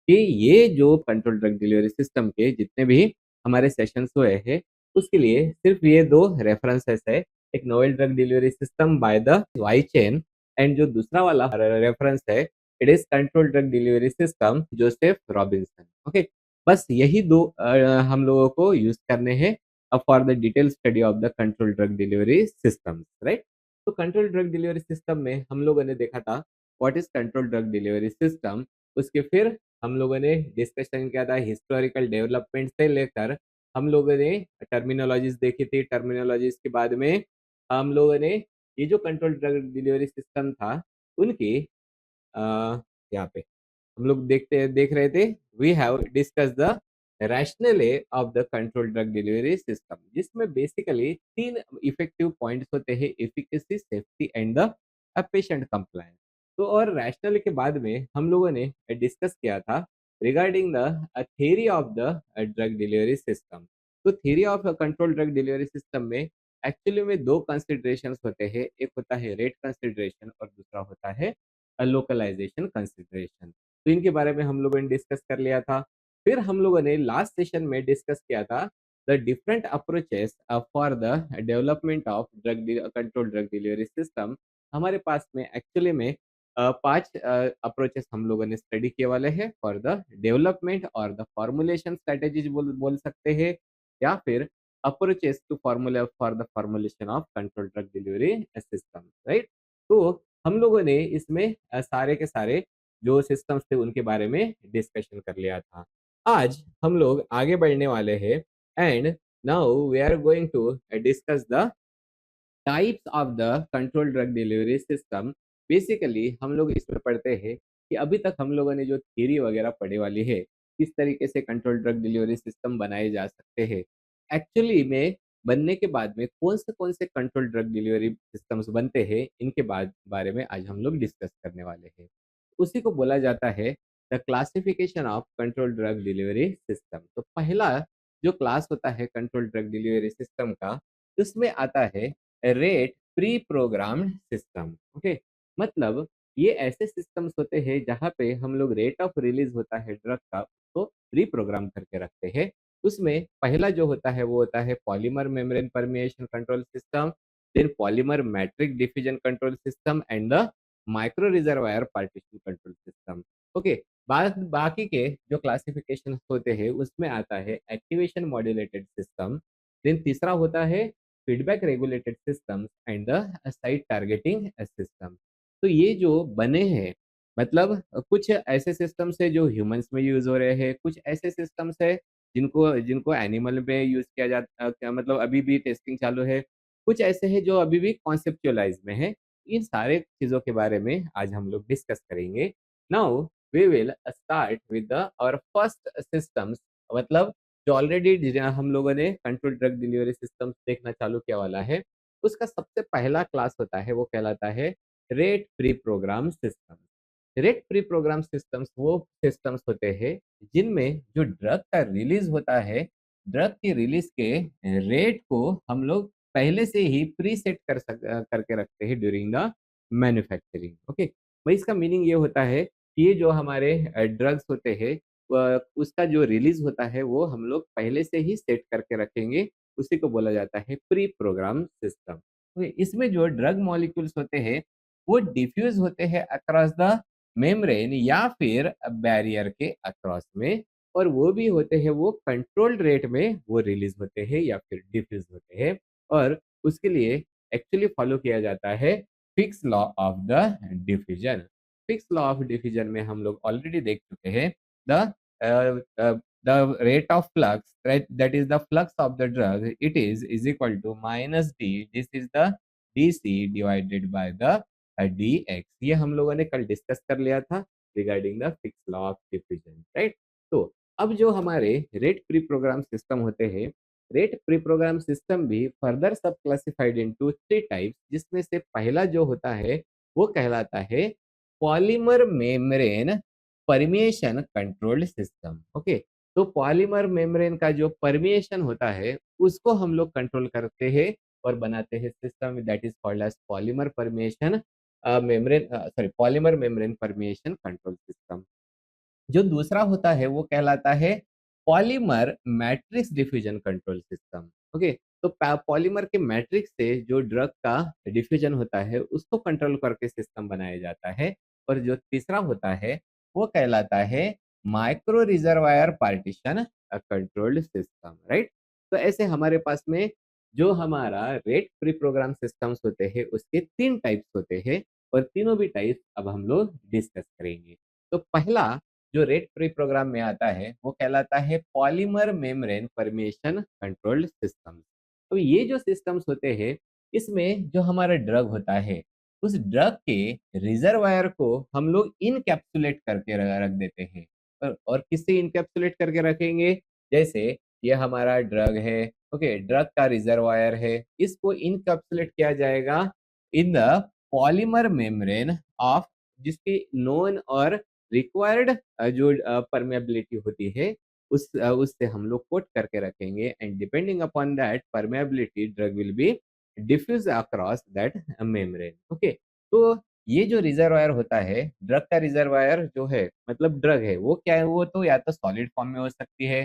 कि ये जो कंट्रोल ड्रग डिलीवरी सिस्टम के जितने भी हमारे सेशंस हुए हैं, उसके लिए सिर्फ ये दो रेफरेंसेस है। एक novel drug delivery system by the Y Chien, and जो दूसरा वाला रेफरेंस है, it is control drug delivery system Joseph Robinson. Okay, बस यही दो हम लोगों को यूज करने हैं for the detail study of the control drug delivery system, right. तो कंट्रोल ड्रग डिलीवरी सिस्टम में हम लोगों ने देखा था what is control drug delivery system. उसके फिर हम लोगों ने डिस्कशन किया था हिस्टोरिकल डेवलपमेंट से लेकर, हम लोगों ने टर्मिनोलॉजीज देखी थी। टर्मिनोलॉजीज के बाद में हम लोगों ने ये जो कंट्रोल ड्रग डिलीवरी सिस्टम था उनकी यहाँ पे हम लोग देख रहे थे। We have discuss the rationale of the control drug delivery system, जिसमें बेसिकली तीन इफेक्टिव पॉइंट्स होते हैं: efficacy, safety and the patient compliance. तो और रैशनल के बाद में हम लोगों ने डिस्कस किया था regarding the theory of the drug delivery system. तो theory of control drug delivery system में एक्चुअली में दो कंसिडरेशंस होते हैं। एक होता है रेट कंसिडरेशन और दूसरा होता है लोकलाइजेशन कंसिडरेशन। तो इनके बारे में हम लोगों ने डिस्कस कर लिया था। फिर हम लोगों ने लास्ट सेशन में डिस्कस किया था the different approaches for the development of drug control drug delivery system. हमारे पास में एक्चुअली में पांच अप्रोचेस हम लोगों ने स्टडी किए वाले हैं फॉर द डेवलपमेंट और द फॉर्मुलेशन स्ट्रेटेजीज बोल सकते हैं, या फिर approaches to formula for the formulation of control drug delivery system, right. तो हम लोगों ने इसमें सारे के सारे जो सिस्टम्स थे उनके बारे में डिस्कशन कर लिया था। आज हम लोग आगे बढ़ने वाले हैं, and now we are going to discuss the types of the control drug delivery system. Basically हम लोग इसमें पढ़ते हैं कि अभी तक हम लोगों ने जो थ्योरी वगैरह पढ़ी वाली है, किस तरीके से कंट्रोल ड्रग डिलीवरी सिस्टम बनाए जा सकते हैं, एक्चुअली में बनने के बाद में कौन से कंट्रोल ड्रग डिलीवरी सिस्टम्स बनते हैं, इनके बारे में आज हम लोग डिस्कस करने वाले हैं। उसी को बोला जाता है the classification of control drug delivery system. तो पहला जो क्लास होता है कंट्रोल ड्रग डिलीवरी सिस्टम का, उसमें आता है rate pre programmed system. Okay, मतलब ये ऐसे सिस्टम्स होते हैं जहाँ पे हम लोग रेट ऑफ रिलीज होता है ड्रग का, उसको प्री प्रोग्राम करके रखते हैं। उसमें पहला जो होता है वो होता है polymer membrane permeation control system, then polymer matrix diffusion control system and the micro reservoir partition control system. Okay, बाकी के जो क्लासिफिकेशन होते हैं उसमें आता है एक्टिवेशन मॉड्यूलेटेड सिस्टम, देन तीसरा होता है feedback regulated systems and the site targeting system. तो ये जो बने हैं, मतलब कुछ ऐसे सिस्टम्स है जो ह्यूमंस में यूज हो रहे हैं, कुछ ऐसे सिस्टम्स है जिनको जिनको एनिमल में यूज किया जाता मतलब अभी भी टेस्टिंग चालू है, कुछ ऐसे हैं जो अभी भी कॉन्सेप्चुअलाइज में है। इन सारे चीजों के बारे में आज हम लोग डिस्कस करेंगे। Now we will start with the और फर्स्ट सिस्टम्स, मतलब जो ऑलरेडी हम लोगों ने कंट्रोल ड्रग डिलीवरी सिस्टम देखना चालू किया वाला है, उसका सबसे पहला क्लास होता है वो कहलाता है rate pre program system. Rate pre program systems वो सिस्टम्स होते हैं जिनमें जो ड्रग का रिलीज होता है, ड्रग की रिलीज के रेट को हम लोग पहले से ही प्री सेट करके रखते हैं ड्यूरिंग द मैन्युफैक्चरिंग। ओके, भाई इसका मीनिंग ये होता है कि ये जो हमारे ड्रग्स होते हैं उसका जो रिलीज होता है वो हम लोग पहले से ही सेट करके रखेंगे, उसी को बोला जाता है प्री प्रोग्राम सिस्टम। इसमें जो ड्रग मॉलिक्यूल्स होते हैं वो डिफ्यूज होते हैं अक्रॉस द मेम्ब्रेन या फिर बैरियर के अक्रॉस में, और वो भी होते हैं वो कंट्रोल्ड रेट में वो रिलीज होते हैं या फिर डिफ्यूज होते हैं। और उसके लिए एक्चुअली फॉलो किया जाता है fix law of the diffusion. Fix law of diffusion में हम लोग ऑलरेडी देख चुके हैं the the rate of flux, right, that is the flux of the drug, it is equal to minus d, this is the dc divided by the dx। ये हम लोगों ने कल डिस्कस कर लिया था regarding the fix law of diffusion, right. तो अब जो हमारे रेट प्री प्रोग्राम सिस्टम होते हैं, रेट प्री प्रोग्राम सिस्टम भी फर्दर सब क्लासिफाइड इनटू थ्री टाइप्स, जिसमें से पहला जो होता है वो कहलाता है polymer membrane permeation controlled system. Okay, तो पॉलीमर मेम्ब्रेन का जो परमिएशन होता है उसको हम लोग कंट्रोल करते हैं और बनाते हैं system that is called as polymer permeation membrane, sorry, polymer membrane permeation control system. जो दूसरा होता है वो कहलाता है polymer matrix diffusion control system. Okay, तो पॉलीमर के मैट्रिक्स से जो ड्रग का डिफ्यूजन होता है उसको कंट्रोल करके सिस्टम बनाया जाता है। और जो तीसरा होता है वो कहलाता है micro reservoir partition controlled system, right. तो ऐसे हमारे पास में जो हमारा रेट प्री प्रोग्राम सिस्टम्स होते हैं उसके तीन टाइप्स होते हैं, और तीनों भी टाइप्स अब हम लोग डिस्कस करेंगे। तो पहला जो रेट प्री प्रोग्राम में आता है वो कहलाता है polymer membrane permission controlled system. तो ये जो सिस्टम्स होते हैं इसमें जो हमारा ड्रग होता है उस ड्रग के रिजर्वायर को हम लोग इनकैप्सुलेट करके रख देते हैं। और किससे इनकैप्सुलेट करके रखेंगे? जैसे ये हमारा ड्रग है, ओके, ड्रग का रिजर्वायर है, इसको इनकैप्सुलेट किया जाएगा in the polymer membrane of जिसकी नोन और रिक्वायर्ड जो परमेबिलिटी होती है उससे हम लोग कोट करके रखेंगे, and depending upon that permeability drug will be diffuse across that membrane. Okay, तो ये जो रिजर्वायर होता है, ड्रग का रिजर्वायर जो है मतलब ड्रग है वो क्या है, वो तो या तो सॉलिड फॉर्म में हो सकती है,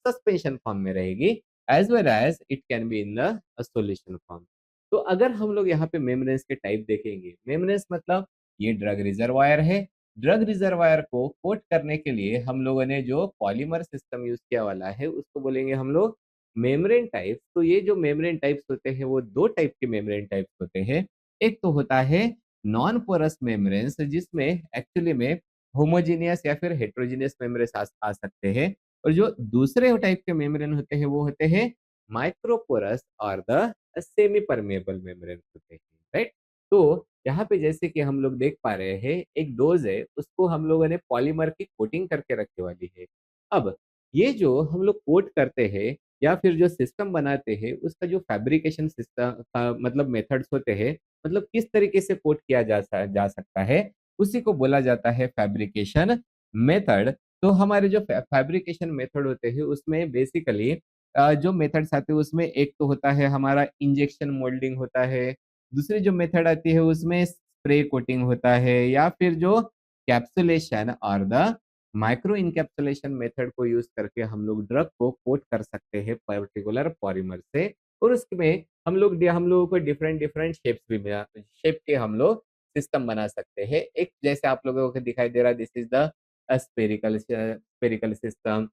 सस्पेंशन फॉर्म में रहेगी, as well as it can be in the solution form. तो अगर हम लोग यहाँ पे मेम्ब्रेन्स के टाइप देखेंगे, मेम्ब्रेन्स मतलब ये ड्रग रिजर्वायर है। ड्रग रिजर्वायर को कोट करने के लिए हम लोगों ने जो पॉलीमर सिस्टम यूज किया वाला है उसको बोलेंगे हम लोग मेम्ब्रेन टाइप्स। तो ये जो मेम्ब्रेन टाइप्स होते हैं वो दो टाइप के मेम्ब्रेन टाइप्स होते हैं। एक तो होता है नॉन पोरस मेम्ब्रेन्स जिसमें एक्चुअली में होमोजीनियस या फिर हेट्रोजीनियस मेम्ब्रेन्स आ सकते हैं। और जो दूसरे टाइप के मेम्ब्रेन होते हैं वो होते हैं माइक्रोपोरस और द सेमी परमेबल मेम्ब्रेन होते हैं, राइट। तो यहाँ पे जैसे कि हम लोग देख पा रहे हैं एक डोज है उसको हम लोगों ने पॉलीमर की कोटिंग करके रखने वाली है। अब ये जो हम लोग कोट करते हैं या फिर जो सिस्टम बनाते हैं उसका जो फैब्रिकेशन सिस्टम मतलब मेथड्स होते हैं, मतलब किस तरीके से कोट किया जा सकता है, उसी को बोला जाता है फैब्रिकेशन मेथड। तो हमारे जो फैब्रिकेशन मेथड होते हैं उसमें बेसिकली जो मेथड्स आते हैं उसमें एक तो होता है हमारा इंजेक्शन मोल्डिंग होता है, दूसरी जो मेथड आती है उसमें स्प्रे कोटिंग होता है, या फिर जो कैप्सुलेशन और द माइक्रो इनकैप्सुलेशन मेथड को यूज करके हम लोग ड्रग को कोट कर सकते हैं पर्टिकुलर पॉलीमर से। और उसमें हम लोगों को डिफरेंट डिफरेंट शेप्स भी शेप के हम लोग सिस्टम बना सकते हैं। एक जैसे आप लोगों को दिखाई दे रहा है, this is the spherical spherical system.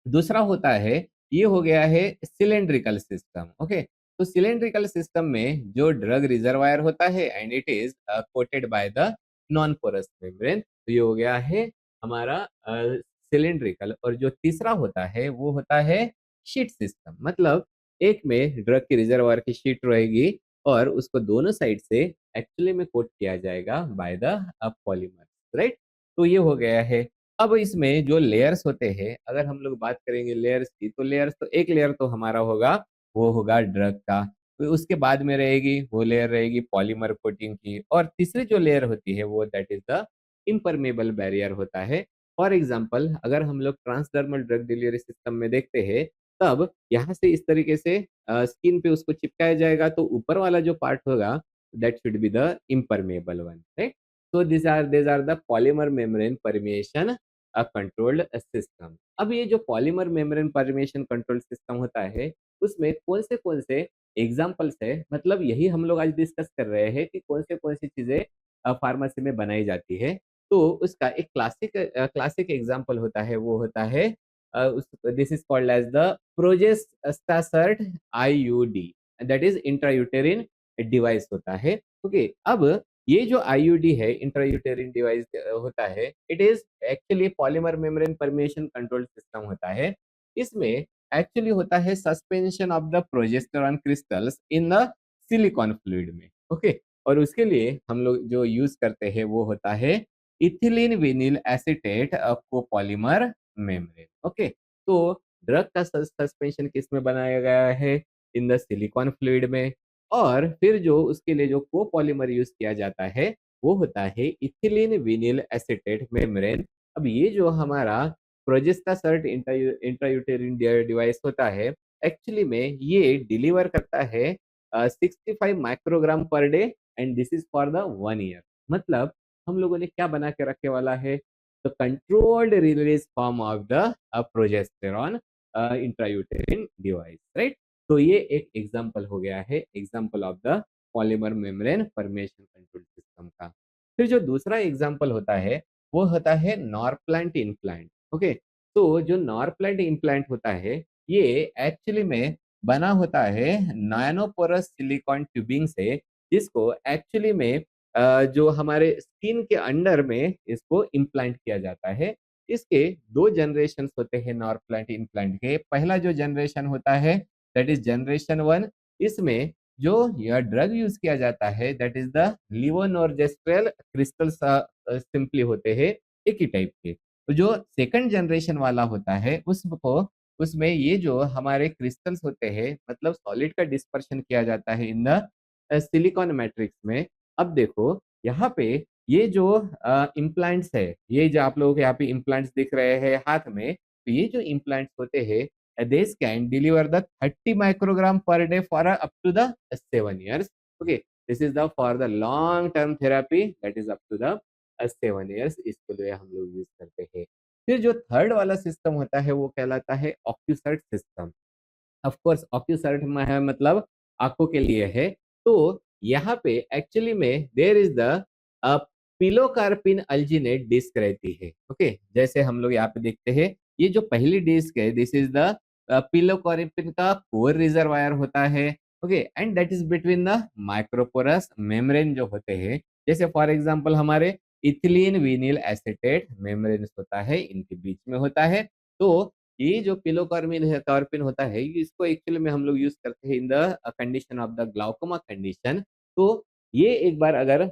दूसरा होता है ये हो गया है सिलेंड्रिकल सिस्टम। ओके, तो सिलेंड्रिकल सिस्टम में जो ड्रग रिजर्वायर होता है and it is coated by the non porous membrane, तो ये हो गया है हमारा सिलेंड्रिकल। और जो तीसरा होता है वो होता है शीट सिस्टम, मतलब एक में ड्रग की रिजर्वायर की शीट रहेगी और उसको दोनों साइड से एक्चुअली में कोट किया जाएगा बाय द पॉलीमर, राइट। तो ये हो गया है। अब इसमें जो लेयर्स होते हैं अगर हम लोग बात करेंगे लेयर्स की, तो लेयर्स तो एक लेयर तो हमारा होगा वो होगा ड्रग का, तो उसके बाद में रहेगी वो लेयर रहेगी पॉलीमर कोटिंग की, और तीसरी जो लेयर होती है वो that is the impermeable barrier होता है। फॉर एग्जाम्पल अगर हम लोग ट्रांसडर्मल ड्रग डिलीवरी सिस्टम में देखते हैं तब यहाँ से इस तरीके से स्किन पे उसको चिपकाया जाएगा, तो ऊपर वाला जो पार्ट होगा that should be the impermeable one, right. So these are the polymer membrane permeation controlled system। अब ये जो polymer membrane permission control system होता है उसमें कौन से एग्जाम्पल्स है, मतलब यही हम लोग आज डिस्कस कर रहे हैं कि कौन सी चीजें फार्मेसी में बनाई जाती है। तो उसका एक क्लासिक एग्जाम्पल होता है वो होता है this is called as the progestasert IUD, that is intrauterine device होता है। ओके, अब ये जो आईयूडी है इंट्रायूटेरिन डिवाइस होता है, it is actually polymer membrane permission control system होता है। इसमें एक्चुअली होता है suspension of the progesterone crystals in the silicon fluid में। ओके, और उसके लिए हम लोग जो यूज करते हैं वो होता है ethylene vinyl acetate copolymer membrane. Okay, तो ड्रग का सस्पेंशन किस में बनाया गया है? इन द सिलिकॉन फ्लूइड में। और फिर जो उसके लिए जो कोपॉलीमर यूज किया जाता है वो होता है इथिलीन विनिल एसीटेट मेम्ब्रेन। अब ये जो हमारा प्रोजेस्टासर्ट इंट्रायूटेरिन डिवाइस होता है एक्चुअली में ये डिलीवर करता है 65 microgram per day, and this is for the 1 year. मतलब हम लोगों ने क्या बना के रखे वाला है, the controlled release form of the progesterone intrauterine device, right. तो ये एक एग्जांपल हो गया है, example of the polymer membrane permission control system का। फिर जो दूसरा एग्जांपल होता है वो होता है नॉरप्लांट इम्प्लांट। ओके, तो जो नॉरप्लांट इम्प्लांट होता है ये एक्चुअली में बना होता है नैनोपोरस सिलिकॉन ट्यूबिंग से, जिसको एक्चुअली में जो हमारे स्किन के अंडर में इसको इम्प्लांट किया जाता है। इसके दो जनरेशन होते हैं नॉरप्लांट इम्प्लांट के। पहला जो जनरेशन होता है दैट इज जनरेशन वन। इसमें जो यह ड्रग यूज किया जाता है that is the levonorgestrel crystal simply होते हैं एक ही टाइप के। तो जो सेकंड जनरेशन वाला होता है उसको उसमें ये जो हमारे क्रिस्टल्स होते हैं मतलब सॉलिड का डिस्पर्शन किया जाता है इन द सिलिकॉन मैट्रिक्स में। अब देखो यहाँ पे ये जो इम्प्लांट्स है, ये जो आप लोगों के यहाँ पे इम्प्लांट्स दिख रहे हैं हाथ में, तो ये जो इम्प्लांट्स होते हैं this can deliver the 30 microgram per day for up to the 7 years. Okay, this is the for the long term therapy that is up to the 7 years, इसके लिए हम लोग यूज करते हैं। फिर जो थर्ड वाला सिस्टम होता है वो कहलाता है ऑक्यूसर्ट सिस्टम। ऑफ कोर्स ऑक्यूसर्ट में है मतलब आंखों के लिए है। तो यहाँ पे एक्चुअली में there is the pilocarpine alginate disc रहती है। ओके, जैसे हम लोग यहाँ पे देखते हैं ये जो पहली डिस्क है दिस इज द पिलोकार्पिन का कोर रिजर्वायर होता है। Okay, and that is between the microporous membrane जो होते हैं, जैसे फॉर एग्जांपल हमारे इथिलीन विनिल एसिटेट मेम्ब्रेन होता है, इनके बीच में होता है। तो ये जो पिलोकार्पिन है, कार्पिन होता है, इसको एक्चुअली में हम लोग यूज करते हैं in the condition of the glaucoma condition. तो ये एक बार अगर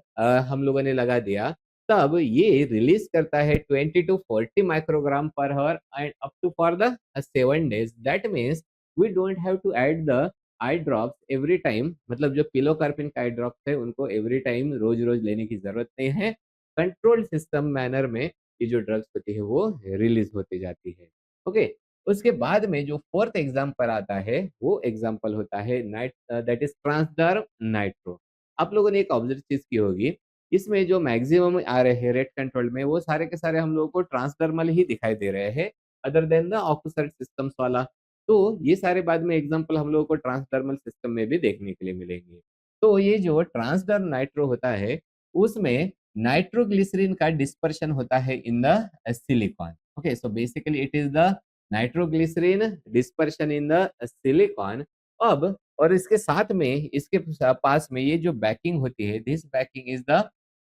हम लोगों ने लगा दिया तब ये रिलीज करता है 20 to 40 microgram per hour and up to for the 7 days। That means we don't have to add the eye drops every time, मतलब जो पिलोकार्पिन का आई ड्रॉप्स है उनको एवरी टाइम रोज रोज लेने की जरूरत नहीं है। कंट्रोल सिस्टम मैनर में ये जो ड्रग्स होती है वो रिलीज होती जाती है। ओके, उसके बाद में जो फोर्थ एग्जाम्पल आता है वो एग्जाम्पल होता है नाइट दैट इज ट्रांसडर्म नाइट्रो। आप लोगों ने एक ऑब्जर्व चीज की होगी, इसमें जो मैक्सिमम आ रहे हैं रेट कंट्रोल में वो सारे के सारे हम लोगों को ट्रांसडर्मल ही दिखाई दे रहे हैं अदर देन द ऑक्यूसर्ट सिस्टम्स वाला। तो ये सारे बाद में एग्जाम्पल हम लोगों को ट्रांसडर्मल सिस्टम में भी देखने के लिए मिलेंगे। तो ये जो ट्रांसडर्म नाइट्रो होता है उसमें नाइट्रोग्लिसरीन का डिस्पर्शन होता है in the silicon. Okay, so basically it is the nitroglycerin dispersion in the silicon. अब और इसके साथ में इसके पास में ये जो बैकिंग होती है this backing is the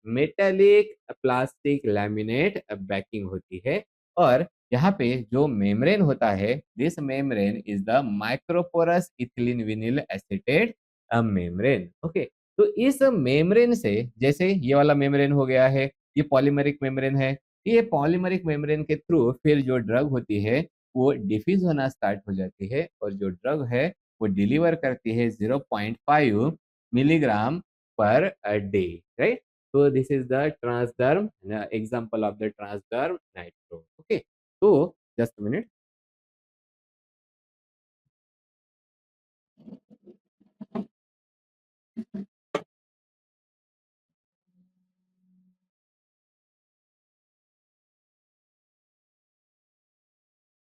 metallic plastic laminate backing होती है। और यहाँ पे जो मेम्ब्रेन होता है this membrane is the microporous ethylene vinyl acetate membrane. Okay, तो इस मेम्ब्रेन से जैसे ये वाला मेम्ब्रेन हो गया है, ये पॉलीमेरिक मेम्ब्रेन है, ये पॉलीमेरिक मेम्ब्रेन के थ्रू फिर जो ड्रग होती है वो डिफ्यूज होना स्टार्ट हो जाती है और जो ड्रग है वो डिलीवर करती है 0.5 मिलीग्राम पर day, right. so this is the transderm example of the transderm nitro। okay, so just a minute।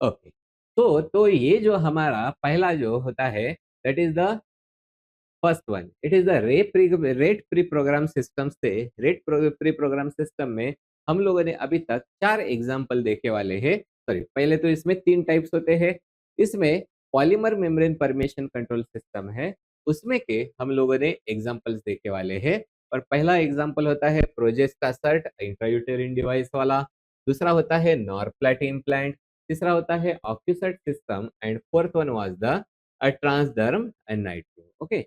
Okay, तो ये जो हमारा पहला जो होता है that is the first one, it is the rate pre program system से। प्री प्रोग्राम सिस्टम में हम लोगों ने अभी तक 4 एग्जाम्पल देखे वाले हैं। सॉरी, पहले तो इसमें 3 टाइप्स होते हैं। इसमें polymer membrane permission control system है, उसमें के हम लोगों ने एग्जाम्पल्स देखे वाले हैं। और पहला एग्जाम्पल होता है प्रोजेस्टा सर्ट इंट्रायूटेरिन डिवाइस वाला, दूसरा होता है नॉरप्लैट इम्प्लांट, तीसरा होता है ocusert system and fourth one was the transderm nitro. Okay,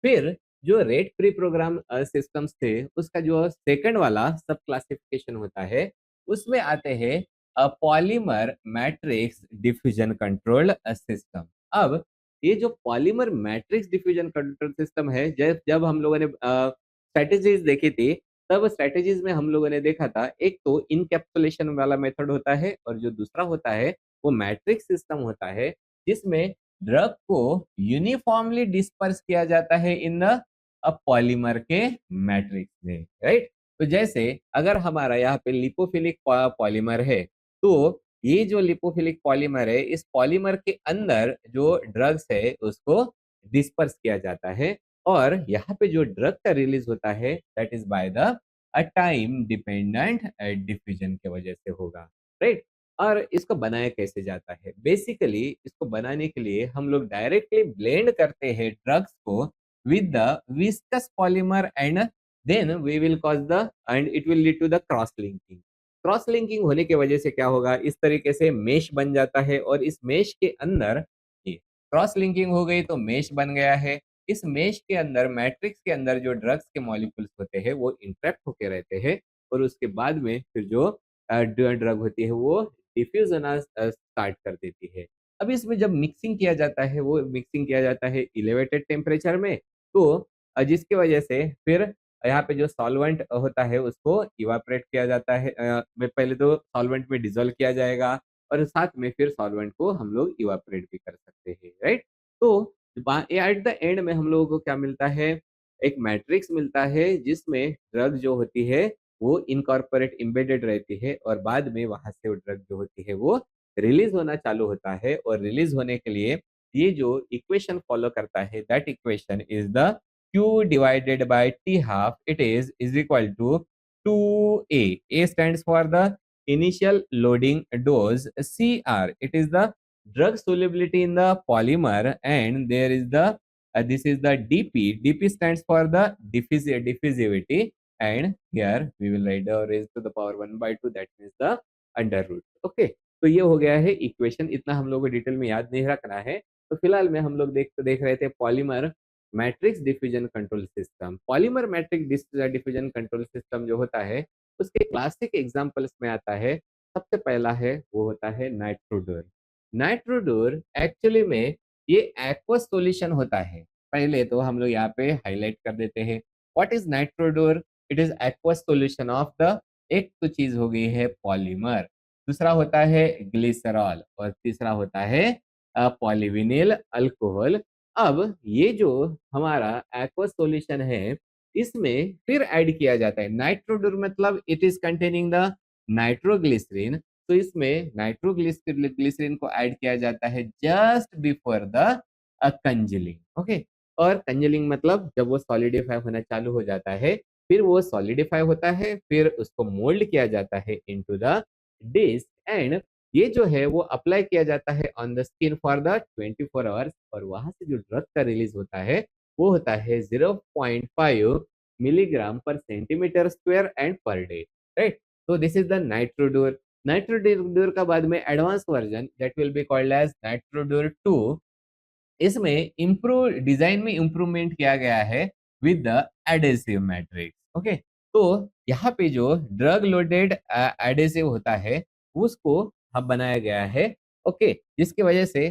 फिर जो रेट प्री प्रोग्राम सिस्टम्स थे उसका जो सेकंड वाला सब क्लासिफिकेशन होता है उसमें आते हैं polymer matrix diffusion control system. अब ये जो polymer matrix diffusion control system है, जब जब हम लोगों ने स्ट्रेटेजीज देखी थी तब स्ट्रेटेजीज में हम लोगों ने देखा था एक तो इनकैप्सुलेशन वाला मेथड होता है और जो दूसरा होता है वो मैट्रिक्स सिस्टम होता है जिसमें ड्रग को यूनिफॉर्मली डिस्पर्स किया जाता है इन पॉलीमर के मैट्रिक्स में, राइट। तो जैसे अगर हमारा यहाँ पे लिपोफिलिक पॉलीमर है, तो ये जो लिपोफिलिक पॉलीमर है, इस पॉलीमर के अंदर जो ड्रग्स है उसको डिस्पर्स किया जाता है, और यहाँ पे जो ड्रग का रिलीज होता है that is by the time dependent diffusion के वजह से होगा, राइट। और इसको बनाया कैसे जाता है? बेसिकली इसको बनाने के लिए हम लोग डायरेक्टली ब्लेंड करते हैं ड्रग्स को with the viscous polymer, and then we will cause the and it will lead to the cross linking. Cross linking होने की वजह से क्या होगा, इस तरीके से मेश बन जाता है, और इस मेश के अंदर ये क्रॉस लिंकिंग हो गई तो मेश बन गया है। इस मेश के अंदर, मैट्रिक्स के अंदर जो ड्रग्स के मॉलिक्यूल्स होते हैं वो इंट्रैक्ट होके रहते हैं, और उसके बाद में फिर जो ड्रग होती है वो डिफ्यूज होना स्टार्ट कर देती है। अब इसमें जब मिक्सिंग किया जाता है, वो मिक्सिंग किया जाता है एलिवेटेड टेम्परेचर में, तो जिसकी वजह से फिर यहाँ पे जो सॉल्वेंट होता है उसको इवापोरेट किया जाता है, पहले तो सॉल्वेंट में डिसॉल्व किया जाएगा, और साथ में फिर सॉल्वेंट को हम लोग इवापोरेट भी कर सकते हैं, राइट। तो एट द एंड में हम लोगों को क्या मिलता है, एक मैट्रिक्स मिलता है जिसमें ड्रग जो होती है वो इनकॉर्पोरेट एम्बेडेड रहती है, और बाद में वहां से वो ड्रग जो होती है वो रिलीज होना चालू होता है, और रिलीज होने के लिए ये जो इक्वेशन फॉलो करता है that equation is the Q divided by T half, it is equal to 2A. A stands for the initial loading dose. CR, it is the drug solubility in the polymer, and there is the this is the DP. DP stands for the diffusivity, and here we will write the raised to the power 1 by 2, that means the under root. Okay, तो ये हो गया है equation, इतना हम लोग को detail में याद नहीं रखना है। तो फिलहाल में हम लोग देख रहे थे polymer matrix diffusion control system. Polymer matrix diffusion control system जो होता है उसके क्लासिक एग्जांपल्स में आता है, सबसे पहला है वो होता है नाइट्रोडोर। नाइट्रोडोर एक्चुअली में ये एक्वस सॉल्यूशन होता है। पहले तो हम लोग यहाँ पे हाईलाइट कर देते हैं what is nitrodur. It is aqueous solution of the, एक तो चीज हो गई है पॉलीमर, दूसरा होता है ग्लिसरॉल, और तीसरा होता है पॉलीविनिल अल्कोहल। अब ये जो हमारा एक्वस सॉल्यूशन है इसमें फिर ऐड किया जाता है नाइट्रोडोर, मतलब it is containing the nitroglycerin. तो इसमें नाइट्रोग्लिसरीन को ऐड किया जाता है just before the congealing. Okay, और कंजलिंग मतलब जब वो सॉलिडिफाई होना चालू हो जाता है, फिर वो सॉलिडिफाई होता है, फिर उसको मोल्ड किया जाता है इनटू द डिस्क, एंड ये जो है वो अप्लाई किया जाता है on the skin for the 24 hours, और वहां से जो ड्रग का रिलीज होता है वो होता है 0.5 milligram per centimetre square and per day, right. तो this is the nitrodur. Nitrodur का बाद में advance version that will be called as nitrodur 2। इसमें इम्प्रूव डिजाइन में इम्प्रूवमेंट किया गया है with the adhesive matrix. Okay, तो यहाँ पे जो ड्रग लोडेड एडेसिव होता है उसको हम बनाया गया है, ओके, जिसकी वजह से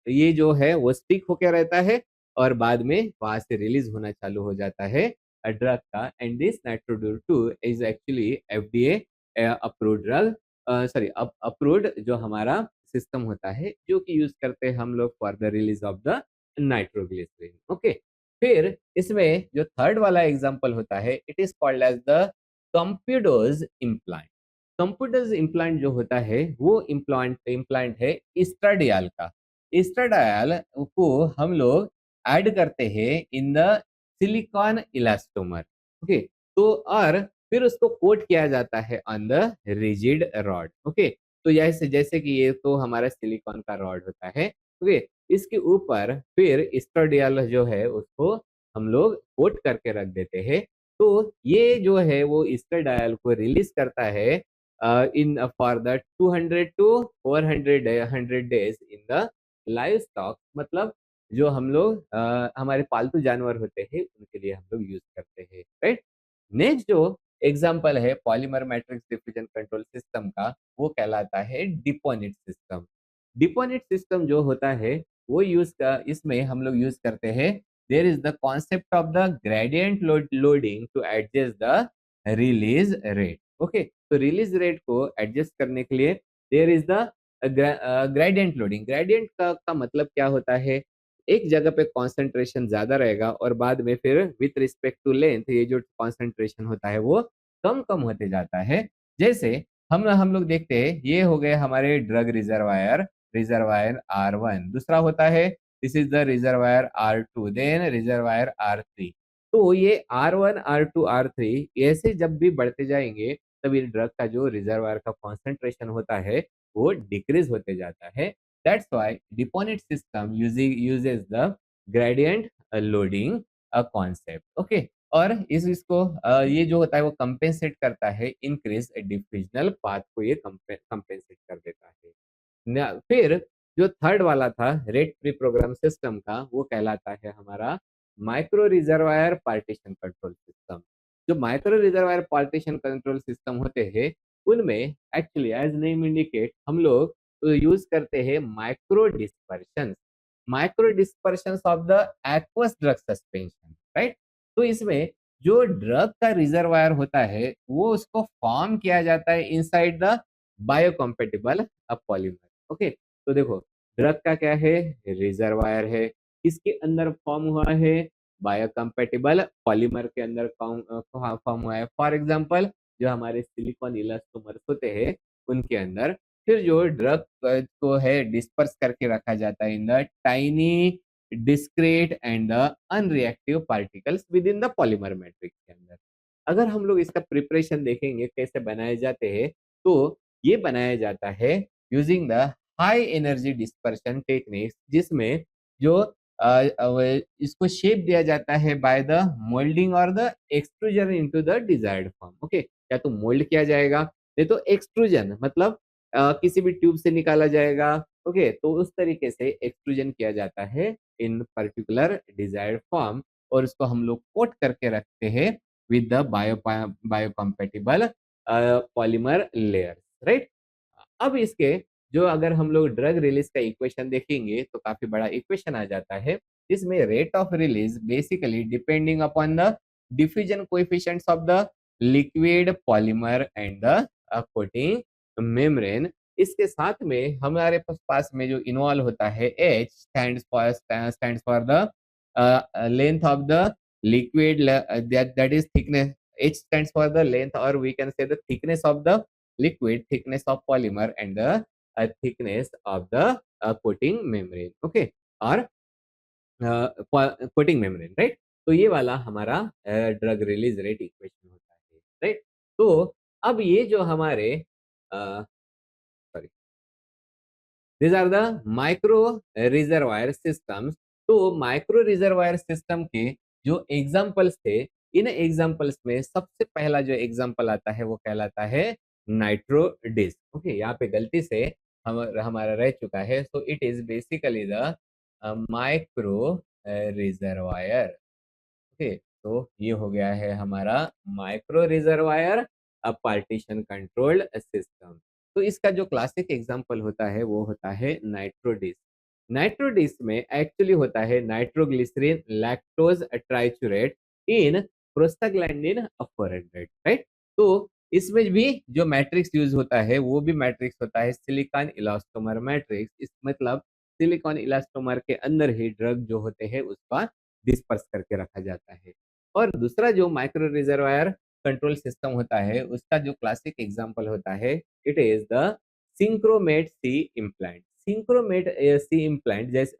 ये जो है वो स्टिक होकर रहता है, और बाद में वहां से रिलीज होना चालू हो जाता है ड्रग का। And this nitrodur 2 is actually FDA approved drug, sorry approved जो हमारा सिस्टम होता है जो कि यूज करते हैं हम लोग for the release of the nitroglycerin. Okay, फिर इसमें जो थर्ड वाला एग्जांपल होता है it is called as the compudose implant. Compudose implant जो होता है वो इम्प्लांट है इस्ट्राडियाल का। इस्ट्राडियाल को हम लोग ऐड करते हैं in the silicone elastomer. Okay, तो और फिर उसको कोट किया जाता है on the rigid rod. Okay, तो जैसे जैसे कि ये तो हमारा सिलिकॉन का रॉड होता है, ओके, इसके ऊपर फिर एस्ट्राडियल जो है उसको हम लोग कोट करके रख देते हैं। तो ये जो है वो एस्ट्राडियल को रिलीज करता है in for the 200 to 400 days in the livestock, मतलब जो हम लोग हमारे पालतू जानवर होते हैं उनके लिए हम लोग यूज करते हैं, राइट। नेक्स्ट जो एग्जाम्पल है polymer matrix diffusion control system का वो कहलाता है डिपोनिट सिस्टम। डिपोनिट सिस्टम जो होता है वो इसमें हम लोग यूज करते हैं there is the concept of the gradient loading to adjust the release rate. Okay, तो रिलीज रेट को एडजस्ट करने के लिए there is the gradient loading. Gradient का मतलब क्या होता है, एक जगह पे कॉन्सेंट्रेशन ज्यादा रहेगा और बाद में फिर विथ रिस्पेक्ट टू लेंथ ये जो कॉन्सेंट्रेशन होता है वो कम कम होते जाता है। जैसे हम लोग देखते हैं, ये हो गए हमारे ड्रग रिजर्वायर, रिजर्वायर R1। दूसरा होता है, this is the reservoir R2, then reservoir R3। तो ये R1 R2 R3 ऐसे जब भी बढ़ते जाएंगे, तब ये ड्रग का जो रिजर्वायर का कॉन्सेंट्रेशन होता है वो डिक्रीज होते जाता है। That's why deponit system using uses the gradient loading concept. Okay, और इस इसको ये जो होता है वो कंपेंसेट करता है इंक्रीज डिफिजनल पाथ को, ये कंपेंसेट कर देता है। फिर जो थर्ड वाला था रेट प्री प्रोग्राम सिस्टम का, वो कहलाता है हमारा micro reservoir partition control system. जो micro reservoir partition control system होते हैं, उनमें एक्चुअली एज नेम इंडिकेट हम लोग यूज करते हैं micro dispersion of the aqueous drug suspension, right. तो इसमें जो ड्रग का रिजर्वायर होता है वो उसको फॉर्म किया जाता है inside the biocompatible polymer. Okay, तो देखो ड्रग का क्या है, रिजर्वायर है, इसके अंदर फॉर्म हुआ है बायोकम्पेटिबल पॉलीमर के अंदर फॉर्म हुआ है। फॉर एग्जांपल जो हमारे सिलिकॉन इलास्टोमर्स होते हैं उनके अंदर। फिर जो ड्रग को है डिस्पर्स करके रखा जाता है in the tiny discrete and the unreactive particles with in the polymer matrix के अंदर। अगर हम लोग इसका प्रिपरेशन देखेंगे कैसे बनाए जाते हैं, तो ये बनाया जाता है using the high energy dispersion techniques, जिसमें जो इसको शेप दिया जाता है बाय द मोल्डिंग और the extrusion into the desired form. Okay, या तो मोल्ड किया जाएगा, नहीं तो एक्सट्रूजन मतलब किसी भी ट्यूब से निकाला जाएगा। ओके, तो उस तरीके से एक्सट्रूजन किया जाता है इन पर्टिकुलर डिजायर्ड फॉर्म, और उसको हम लोग कोट करके रखते हैं with the biocompatible polymer layer, right. अब इसके जो अगर हम लोग ड्रग रिलीज का इक्वेशन देखेंगे तो काफी बड़ा इक्वेशन आ जाता है, जिसमें rate of release basically depending upon the diffusion coefficients of the liquid polymer and the coating membrane. इसके साथ में हमारे पास में जो इन्वॉल्व होता है H stands for the length of the liquid, that is thickness. H stands for the length, or we can say the thickness of the liquid, thickness of polymer, and the thickness of the coating membrane. Okay, और coating membrane, right. तो ये वाला हमारा drug release rate equation होता है, right. तो अब ये जो हमारे sorry, these are the micro reservoir systems। तो माइक्रो रिजर्वायर सिस्टम के जो एग्जाम्पल्स थे, इन एग्जाम्पल्स में सबसे पहला जो एग्जाम्पल आता है वो कहलाता है नाइट्रो डिस्क। ओके, यहाँ पे गलती से हमारा रह चुका है, so it is basically the micro reservoir. Okay, तो ये हो गया है हमारा micro reservoir partition controlled system. तो इसका जो क्लासिक एग्जांपल होता है वो होता है नाइट्रोडिस। नाइट्रोडिस में एक्चुअली होता है नाइट्रोग्लिसरीन लैक्टोज ट्राइचुरेट इन प्रोस्टाग्लैंडिन 400, राइट। तो इसमें भी जो मैट्रिक्स यूज होता है वो भी मैट्रिक्स होता है सिलिकॉन इलास्टोमर मैट्रिक्स। इस मतलब सिलिकॉन इलास्टोमर के अंदर ही ड्रग जो होते हैं उसका डिस्पर्स करके रखा जाता है। और दूसरा जो माइक्रो रिजर्वायर कंट्रोल सिस्टम होता है उसका जो क्लासिक एग्जांपल होता है, it is the synchromate C implant. Synchromate C implant जैसे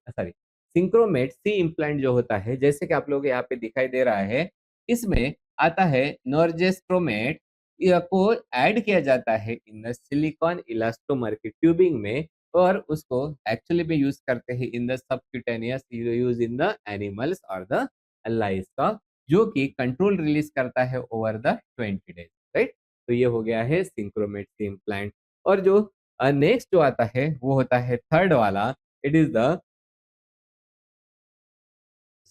सॉरी सिंक्रोमेट सी इम्प्लांट जो होता है, जैसे कि आप लोग यहाँ पे दिखाई दे रहा है, इसमें आता है नॉर्जेस्ट्रोमेट को ऐड किया जाता है इन द सिलिकॉन इलास्टोमर की ट्यूबिंग में, और उसको एक्चुअली भी यूज करते हैं in the subcutaneous use in the animals और द लाइवस्टॉक, जो कि कंट्रोल रिलीज करता है ओवर द 20 डेज, राइट। तो ये हो गया है सिंक्रोमेट इम्प्लांट। और जो नेक्स्ट जो आता है वो होता है थर्ड वाला, it is the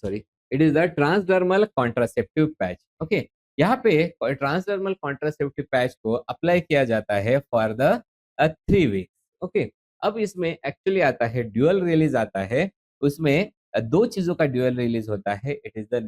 sorry it is the transdermal contraceptive patch. Okay, यहाँ पे ट्रांसडर्मल कॉन्ट्रासेप्टिव पैच को अप्लाई किया जाता है फॉर द 3 वीक्स। ओके, अब इसमें एक्चुअली आता है ड्यूअल रिलीज आता है, उसमें दो चीजों का ड्यूअल रिलीज होता है। It is the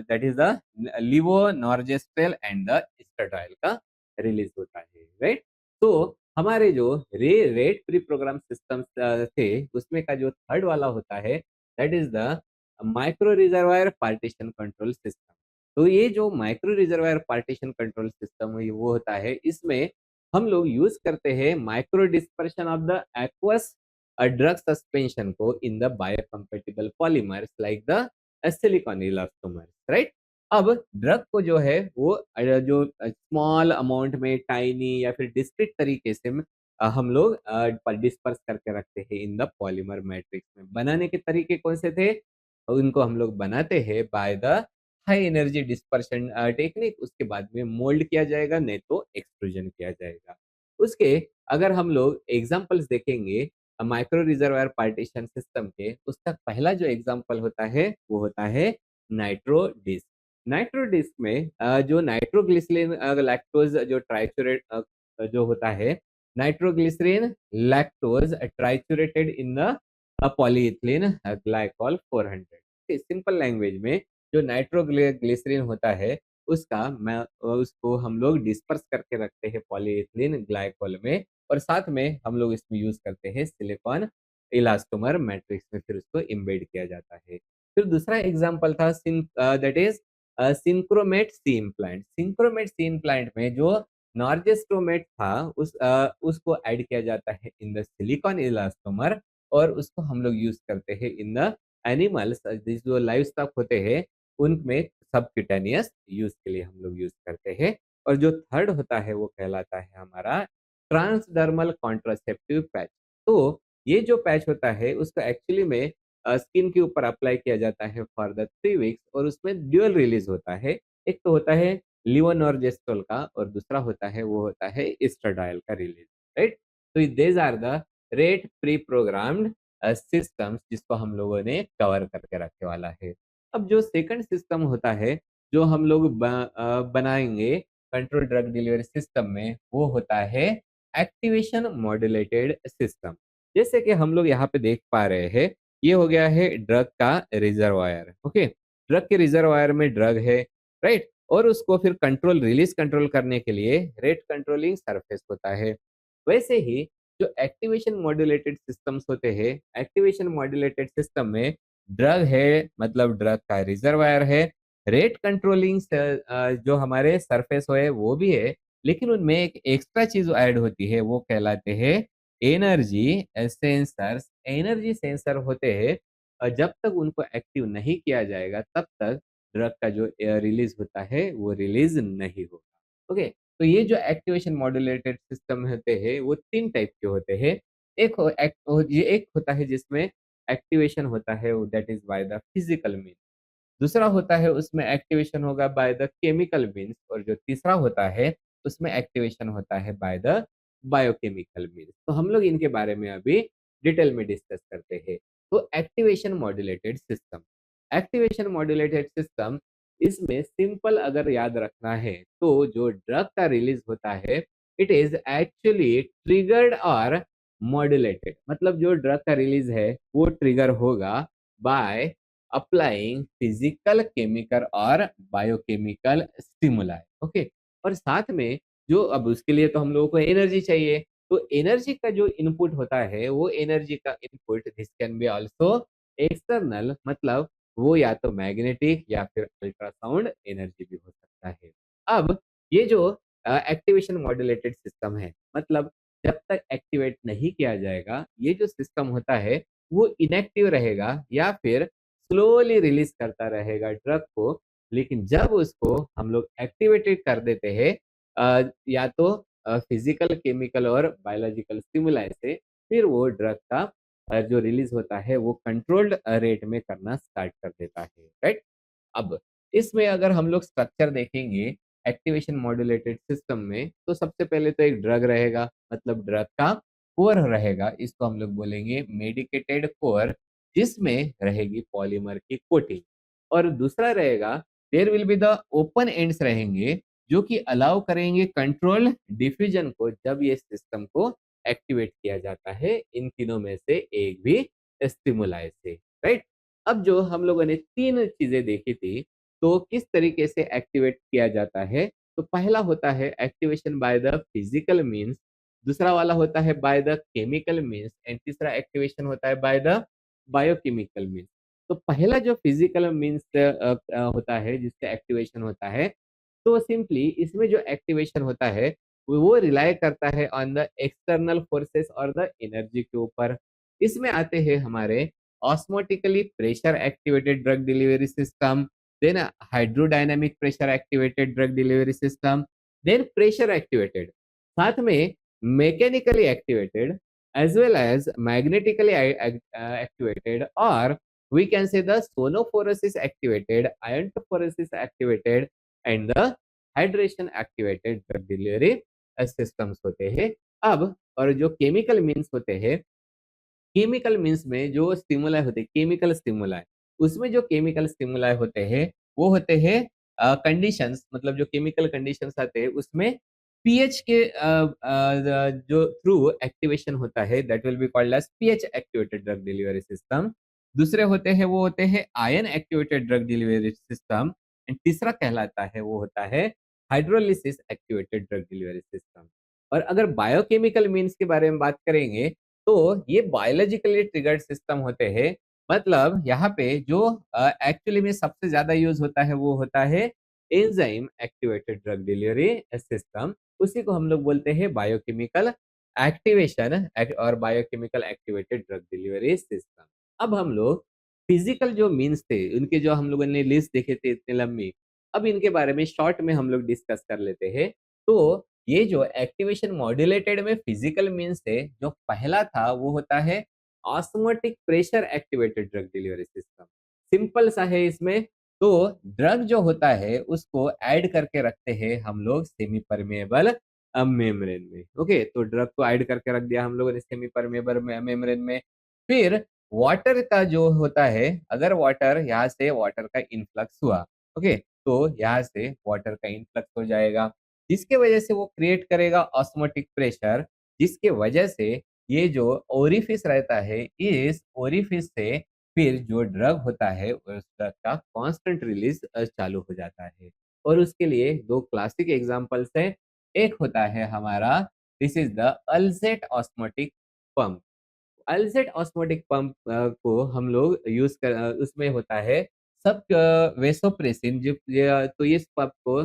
that is the levonorgestrel and the estradiol का रिलीज होता है, राइट। तो हमारे जो रेट प्री प्रोग्राम सिस्टम थे उसमें का जो थर्ड वाला होता है, that is the micro reservoir partition control system. तो ये जो micro reservoir partition control system है वो होता है, इसमें हम लोग यूज करते हैं micro dispersion of the aqueous drug suspension को in the biocompatible polymers like the silicone elastomers, right. अब ड्रग को जो है वो जो स्मॉल अमाउंट में टाइनी या फिर डिस्क्रीट तरीके से हम लोग डिस्पर्स करके रखते हैं इन द पॉलीमर मैट्रिक्स में। बनाने के तरीके कौन से थे? उनको हम लोग बनाते हैं by the high energy dispersion technique. उसके बाद में मोल्ड किया जाएगा, नहीं तो एक्सट्रूजन किया जाएगा। उसके अगर हम लोग एग्जांपल्स देखेंगे माइक्रो रिजर्वायर पार्टीशन सिस्टम के, उसका पहला जो एग्जांपल होता है वो होता है नाइट्रो डिस्क। नाइट्रो डिस्क में जो नाइट्रोग्लिसरीन लैक्टोज जो ट्राइचुरेट जो होता है, nitroglycerin lactose triturated in the polyethylene glycol 400। Simple language में जो नाइट्रोग्लिसरीन होता है उसका मैं उसको हम लोग डिस्पर्स करके रखते हैं पॉलीइथिलीन ग्लाइकॉल में, और साथ में हम लोग इसमें यूज करते हैं सिलिकॉन इलास्टोमर मैट्रिक्स में, फिर उसको इम्बेड किया जाता है। फिर दूसरा एग्जांपल था that is synchromate C implant. Synchromate C implant में जो नॉर्जेस्ट्रोमेट था उसको ऐड किया जाता है इन द सिलिकॉन इलास्टोमर, और उसको हम लोग यूज करते हैं इन द एनिमल्स जो लाइव स्टॉक होते हैं उनमें सबक्यूटेनियस यूज के लिए हम लोग यूज करते हैं। और जो थर्ड होता है वो कहलाता है हमारा ट्रांसडर्मल कॉन्ट्रासेप्टिव पैच। तो ये जो पैच होता है उसको एक्चुअली में स्किन के ऊपर अप्लाई किया जाता है फॉर द 3 वीक्स, और उसमें ड्यूअल रिलीज होता है। एक तो होता है लिवोनॉर्जेस्ट्रोल का, और दूसरा होता है वो होता है एस्ट्राडायल का रिलीज, राइट। तो these are the rate pre programmed systems जिसको हम लोगों ने कवर करके रखे वाला है। अब जो सेकंड सिस्टम होता है जो हम लोग बनाएंगे कंट्रोल ड्रग डिलीवरी सिस्टम में, वो होता है एक्टिवेशन मॉड्यूलेटेड सिस्टम। जैसे कि हम लोग यहाँ पे देख पा रहे हैं, ये हो गया है ड्रग का रिजर्वायर। ओके, ड्रग के रिजर्वायर में ड्रग है, राइट, और उसको फिर कंट्रोल रिलीज कंट्रोल करने के लिए रेट कंट्रोलिंग सरफेस होता है। वैसे ही जो एक्टिवेशन मॉड्यूलेटेड सिस्टम्स होते हैं, एक्टिवेशन मॉड्यूलेटेड सिस्टम में ड्रग है, मतलब ड्रग का रिजर्वायर है, रेट कंट्रोलिंग जो हमारे सरफेस है वो भी है, लेकिन उनमें एक एक्स्ट्रा चीज ऐड होती है, वो कहलाते हैं एनर्जी सेंसर्स। एनर्जी सेंसर होते हैं, जब तक उनको एक्टिव नहीं किया जाएगा तब तक ड्रग का जो रिलीज होता है वो रिलीज नहीं होगा। ओके, तो ये जो एक्टिवेशन मॉड्यूलेटेड सिस्टम होते हैं वो 3 टाइप के होते हैं। ये एक होता है जिसमें एक्टिवेशन होता है that is by the physical mean. दूसरा होता है उसमें एक्टिवेशन होगा बाय द केमिकल मीन्स, और जो तीसरा होता है उसमें एक्टिवेशन होता है बाय द बायोकेमिकल मीन्स। तो हम लोग इनके बारे में अभी डिटेल में डिस्कस करते हैं। तो activation modulated system, activation modulated system, इसमें सिंपल अगर याद रखना है तो जो ड्रग का रिलीज होता है इट इज एक्चुअली ट्रिगर्ड और मॉड्यूलेटेड। मतलब जो ड्रग का रिलीज है वो ट्रिगर होगा बाय अप्लाइंग फिजिकल, केमिकल और बायोकेमिकल स्टिमुलाई। ओके, और साथ में जो अब उसके लिए तो हम लोगों को एनर्जी चाहिए, तो एनर्जी का जो इनपुट होता है वो एनर्जी का input this can be also external, मतलब वो या तो मैग्नेटिक या फिर अल्ट्रासाउंड एनर्जी भी हो सकता है। अब ये जो एक्टिवेशन मॉड्यूलेटेड सिस्टम है, मतलब जब तक एक्टिवेट नहीं किया जाएगा ये जो सिस्टम होता है वो इनएक्टिव रहेगा या फिर स्लोली रिलीज करता रहेगा ड्रग को। लेकिन जब उसको हम लोग एक्टिवेटेड कर देते हैं या तो फिजिकल, केमिकल और बायोलॉजिकल स्टिमुलाई से, फिर वो ड्रग का जो रिलीज होता है वो कंट्रोल्ड रेट में करना स्टार्ट कर देता है, राइट। अब इसमें अगर हम लोग स्ट्रक्चर देखेंगे एक्टिवेशन मॉड्यूलेटेड सिस्टम में, तो सबसे पहले तो एक ड्रग रहेगा, मतलब ड्रग का कोर रहेगा, इसको हम लोग बोलेंगे मेडिकेटेड कोर, जिसमें रहेगी पॉलीमर की कोटिंग। और दूसरा रहेगा there will be the open ends रहेंगे जो कि अलाउ करेंगे कंट्रोल डिफ्यूजन को जब ये सिस्टम को एक्टिवेट किया जाता है इन तीनों में से एक भी स्टिमुलाई से, राइट। अब जो हम लोगों ने 3 चीजें देखी थी, तो किस तरीके से एक्टिवेट किया जाता है, तो पहला होता है activation bye the physical means, दूसरा वाला होता है by the chemical means, and तीसरा एक्टिवेशन होता है बाय द बायोकेमिकल मीन्स। तो पहला जो फिजिकल मीन्स होता है जिससे एक्टिवेशन होता है, तो सिंपली इसमें जो एक्टिवेशन होता है वो रिलाय करता है ऑन द एक्सटर्नल फोर्सेस और द एनर्जी के ऊपर। इसमें आते हैं हमारे osmotically pressure activated drug delivery system, then hydrodynamic pressure activated drug delivery system, then pressure activated, साथ में mechanically activated as well as magnetically activated, or we can say the sonophoresis activated, iontophoresis activated and the hydration activated drug delivery systems होते हैं। अब और जो chemical means होते हैं, chemical means में जो स्टिमुलाई होते हैं, केमिकल स्टिमुलाई, उसमें जो केमिकल स्टिमुलाई होते हैं वो होते हैं कंडीशंस, मतलब जो केमिकल कंडीशंस आते हैं उसमें पीएच के जो थ्रू एक्टिवेशन होता है that will be called as pH activated drug delivery system. दूसरे होते हैं वो होते हैं ion activated drug delivery system. And तीसरा कहलाता है वो होता है hydrolysis activated drug delivery system. और अगर बायोकेमिकल मीन्स के बारे में बात करेंगे तो ये बायोलॉजिकली ट्रिगर्ड सिस्टम होते हैं। मतलब यहाँ पे जो एक्चुअली में सबसे ज्यादा यूज होता है वो होता है enzyme activated drug delivery system. उसी को हम लोग बोलते हैं बायोकेमिकल एक्टिवेशन और biochemical activated drug delivery system. अब हम लोग फिजिकल जो मीन्स थे उनके जो हम लोगों ने लिस्ट देखे थे इतने लंबी, अब इनके बारे में शॉर्ट में हम लोग डिस्कस कर लेते हैं। तो ये जो एक्टिवेशन मॉड्यूलेटेड में फिजिकल मीन्स है, जो पहला था वो होता है osmotic pressure activated drug delivery system. Simple सा है इसमें। तो ड्रग जो होता है उसको ऐड करके रखते हैं हम लोग सेमी परमेबल मेम्ब्रेन में। ओके, तो ड्रग को ऐड करके रख दिया हम लोगों ने सेमी परमेबल मेम्ब्रेन में। फिर वाटर का जो होता है, अगर वाटर यहाँ से वाटर का इनफ्लक्स हुआ, ओके, तो यहाँ से वाटर का इनफ्लक्स हो जाएगा जिसके वजह से वो क्रिएट करेगा ऑस्मोटिक प्रेशर, जिसके वजह से ये जो ओरिफिस रहता है इस ओरिफिस से फिर जो ड्रग होता है उस ड्रग का कांस्टेंट रिलीज चालू हो जाता है। और उसके लिए दो क्लासिक एग्जांपल्स हैं। एक होता है हमारा, this is the alzet osmotic pump. Alzet osmotic pump को हम लोग यूज कर उसमें होता है सब वेसोप्रेसिन जो तो इस पंप को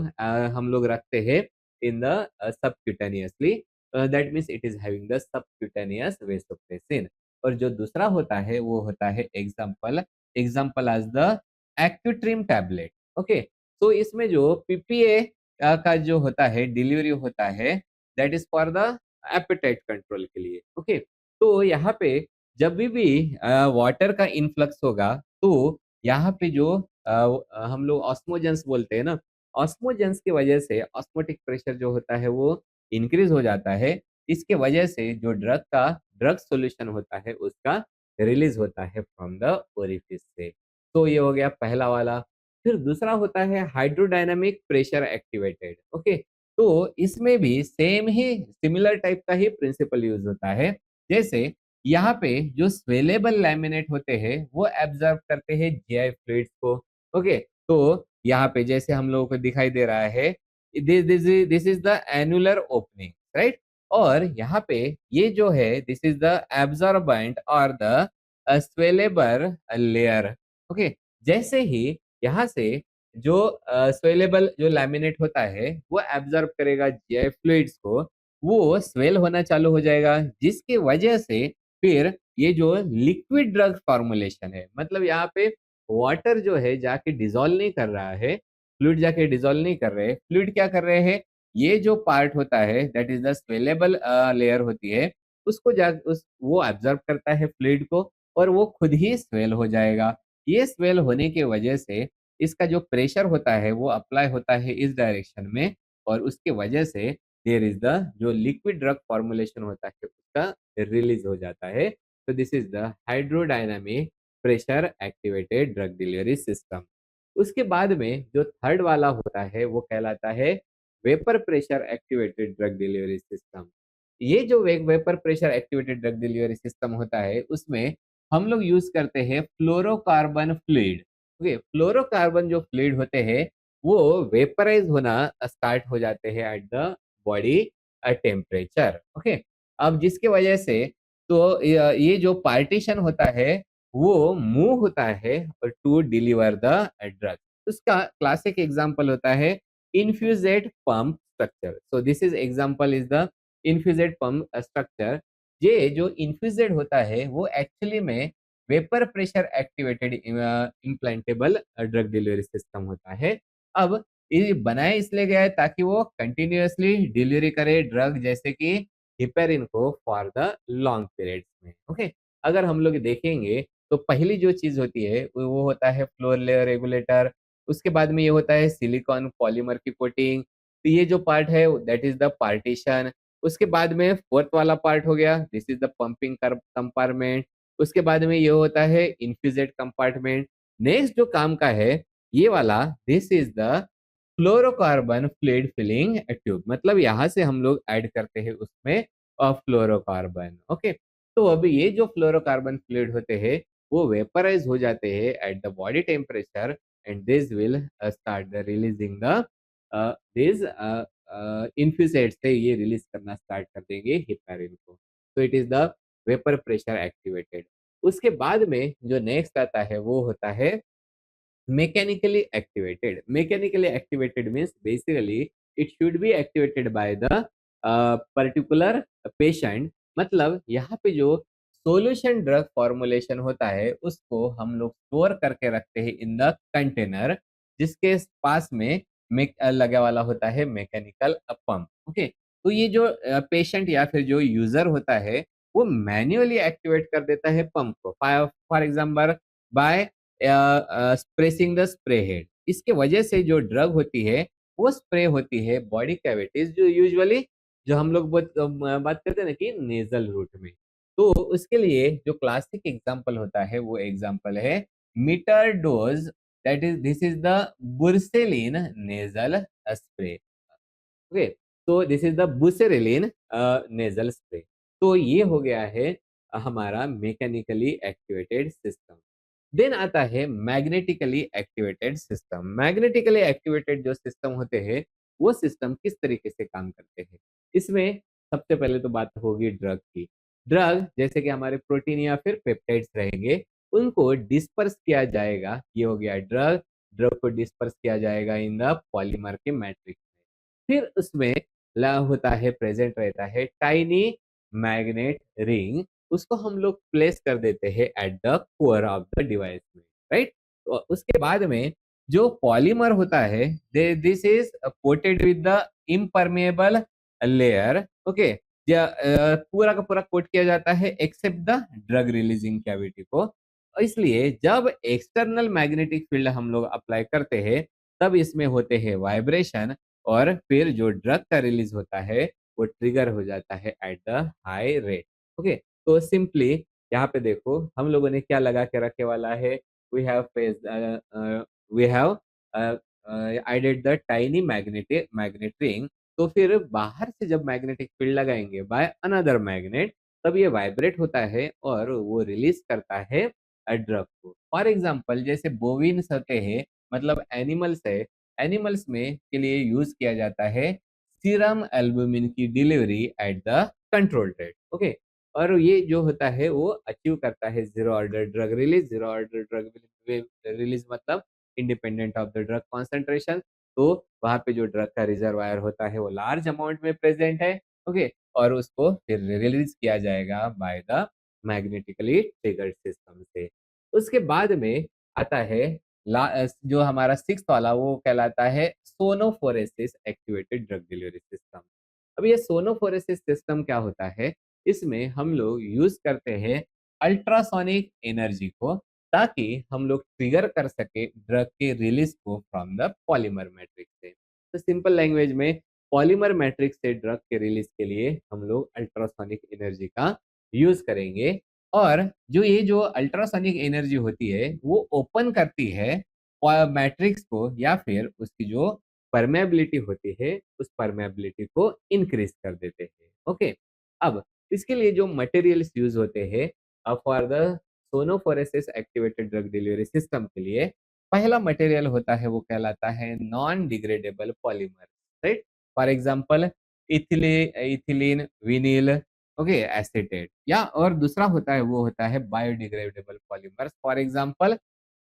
हम लोग रखते हैं in the subcutaneously, that means it is having the subcutaneous vasopressin. और जो दूसरा होता है वो होता है example, example as the acutrim tablet. Okay, तो इसमें जो पीपीए का जो होता है डिलीवरी होता है that is for the apatite control के लिए। ओके, तो यहाँ पे जब भी वाटर का इनफ्लक्स होगा तो यहाँ पे जो हम लोग ऑस्मोजेंस बोलते हैं ना, ऑस्मोजेंस की वजह से ऑस्मोटिक प्रेशर जो होता है वो इंक्रीज हो जाता है। इसके वजह से जो ड्रग सॉल्यूशन होता है उसका रिलीज होता है फ्रॉम द ओरिफिस से। तो ये हो गया पहला वाला। फिर दूसरा होता है हाइड्रोडायनामिक प्रेशर एक्टिवेटेड। ओके, तो इसमें भी सेम ही सिमिलर टाइप का ही प्रिंसिपल यूज होता है। जैसे यहाँ पे जो स्वेलेबल लैमिनेट होते हैं वो एब्जॉर्ब करते हैं जीआई फ्लूइड्स को। ओके, तो यहाँ पे जैसे हम लोगों को दिखाई दे रहा है, this is the annular opening, right. और यहाँ पे ये जो है दिस इज द एब्जॉर्बेंट और द स्वेलेबल लेयर। ओके, जैसे ही यहाँ से जो स्वेलेबल जो लैमिनेट होता है वो एब्जॉर्ब करेगा जीआई फ्लूइड्स को, वो स्वेल होना चालू हो जाएगा जिसकी वजह से फिर ये जो लिक्विड ड्रग फॉर्मुलेशन है, मतलब यहाँ पे वाटर जो है जाके डिजोल्व नहीं कर रहा है, फ्लूइड जाके डिजोल्व नहीं कर रहे, फ्लूइड क्या कर रहे हैं, ये जो पार्ट होता है दैट इज द स्वेलेबल लेयर होती है उसको जा उस वो एब्जॉर्ब करता है फ्लूइड को और वो खुद ही स्वेल हो जाएगा। ये स्वेल होने की वजह से इसका जो प्रेशर होता है वो अप्लाई होता है इस डायरेक्शन में और उसके वजह से देयर इज द जो लिक्विड ड्रग फॉर्मुलेशन होता है उसका रिलीज हो जाता है। तो this is the hydrodynamic pressure activated drug delivery system. उसके बाद में जो थर्ड वाला होता है वो कहलाता है vapour pressure activated drug delivery system. ये जो vapour pressure activated drug delivery system होता है उसमें हम लोग यूज करते हैं फ्लोरोकार्बन फ्लूइड। ओके, फ्लोरोकार्बन जो फ्लूइड होते हैं वो वेपराइज होना स्टार्ट हो जाते हैं at the body temperature. Okay, अब जिसके वजह से तो ये जो पार्टीशन होता है वो मूव होता है टू डिलीवर द ड्रग। उसका क्लासिक एग्जांपल होता है infusaid pump structure. So this is example is the infusaid pump structure. ये जो इन्फ्यूजेड होता है वो एक्चुअली में vapour pressure activated implantable drug delivery system होता है। अब ये बनाया इसलिए गया है ताकि वो कंटिन्यूअसली डिलीवरी करे ड्रग जैसे कि हिपेरिन को फॉर द लॉन्ग पीरियड्स में। ओके, अगर हम लोग देखेंगे तो पहली जो चीज होती है वो होता है फ्लोर लेयर रेगुलेटर। उसके बाद में ये होता है सिलिकॉन पॉलीमर की कोटिंग। तो ये जो पार्ट है दैट इज द पार्टीशन। उसके बाद में फोर्थ वाला पार्ट हो गया, this is the pumping compartment. उसके बाद में ये होता है इन्फ्यूजेट कंपार्टमेंट। नेक्स्ट जो काम का है ये वाला, this is the fluorocarbon fluid filling tube. मतलब यहाँ से हम लोग ऐड करते हैं उसमें फ्लोरोकार्बन। ओके, तो अब ये जो फ्लोरोकार्बन फ्लूइड होते हैं वो वेपराइज हो जाते हैं at the body temperature and this will start the releasing the this infusaid से ये रिलीज करना स्टार्ट कर देंगे हिपेरिन को। तो it is the vapour pressure activated. उसके बाद में जो नेक्स्ट आता है वो होता है mechanically activated. Mechanically activated means basically it should be activated by the particular patient। मतलब यहाँ पे जो सोल्यूशन ड्रग फॉर्मुलेशन होता है उसको हम लोग स्टोर करके रखते हैं इन द कंटेनर, जिसके पास में लगा वाला होता है मैकेनिकल पंप। ओके, तो ये जो पेशेंट या फिर जो यूजर होता है वो मैन्युअली एक्टिवेट कर देता है पंप को, for example by pressing the spray head. इसके वजह से जो ड्रग होती है वो स्प्रे होती है बॉडी कैविटीज, जो यूजुअली जो हम लोग बात करते हैं ना कि नेजल रूट में। तो उसके लिए जो क्लासिक एग्जांपल होता है वो एग्जांपल है meter dose, that is this is the buserelin nasal spray. Okay, तो this is the buserelin nasal spray. तो ये हो गया है हमारा मैकेनिकली एक्टिवेटेड सिस्टम। देन आता है magnetically activated system. Magnetically activated जो सिस्टम होते हैं वो सिस्टम किस तरीके से काम करते हैं, इसमें सबसे पहले तो बात होगी ड्रग की। ड्रग जैसे कि हमारे प्रोटीन या फिर पेप्टाइड्स रहेंगे उनको डिस्पर्स किया जाएगा। ये हो गया ड्रग। ड्रग को डिस्पर्स किया जाएगा इन द पॉलीमर के मैट्रिक्स में। फिर उसमें ला होता है प्रेजेंट रहता है टाइनी मैग्नेट रिंग। उसको हम लोग प्लेस कर देते हैं at the core of the device में, राइट। तो उसके बाद में जो पॉलीमर होता है this is coated with the impermeable layer. Okay, पूरा का पूरा कोट किया जाता है except the drug releasing cavity को। इसलिए जब एक्सटर्नल मैग्नेटिक फील्ड हम लोग अप्लाई करते हैं तब इसमें होते हैं वाइब्रेशन, और फिर जो ड्रग का रिलीज होता है वो ट्रिगर हो जाता है at the high rate. Okay, तो सिंपली यहाँ पे देखो हम लोगों ने क्या लगा के रखे वाला है, we have we have added the tiny magnet ring. तो फिर बाहर से जब मैग्नेटिक फील्ड लगाएंगे बाय अनदर मैग्नेट तब ये वाइब्रेट होता है और वो रिलीज करता है ड्रग को। फॉर एग्जाम्पल जैसे बोविन्स होते हैं, मतलब एनिमल्स है, एनिमल्स में के लिए यूज किया जाता है सीरम एल्बुमिन की delivery at the control rate. Okay, और ये जो होता है वो अचीव करता है zero order drug release. Zero order drug release मतलब independent of the drug concentration. तो वहां पे जो ड्रग का रिजर्वायर होता है वो लार्ज अमाउंट में प्रेजेंट है। ओके, और उसको फिर रिलीज किया जाएगा by the magnetically triggered system से। उसके बाद में आता है जो हमारा सिक्स वाला वो कहलाता है सोनोफोरेसिस एक्टिवेटेड ड्रग डिलीवरी सिस्टम। अब ये सोनोफोरेसिस सिस्टम क्या होता है, इसमें हम लोग यूज करते हैं अल्ट्रासोनिक एनर्जी को ताकि हम लोग ट्रिगर कर सके ड्रग के रिलीज को फ्रॉम द पॉलीमर मैट्रिक्स से। तो सिंपल लैंग्वेज में पॉलीमर मैट्रिक्स से ड्रग के रिलीज के लिए हम लोग अल्ट्रासोनिक एनर्जी का यूज करेंगे। और जो ये जो अल्ट्रासोनिक एनर्जी होती है वो ओपन करती है मैट्रिक्स को, या फिर उसकी जो परमेबिलिटी होती है उस परमेबिलिटी को इंक्रीज कर देते हैं। ओके, अब इसके लिए जो मटेरियल्स यूज होते हैं for the sonophoresis activated drug delivery system के लिए, पहला मटेरियल होता है वो कहलाता है non degradable polymer, right. For example ethylene, vinyl. Okay, acetate, या और दूसरा होता है वो होता है biodegradable polymers, for example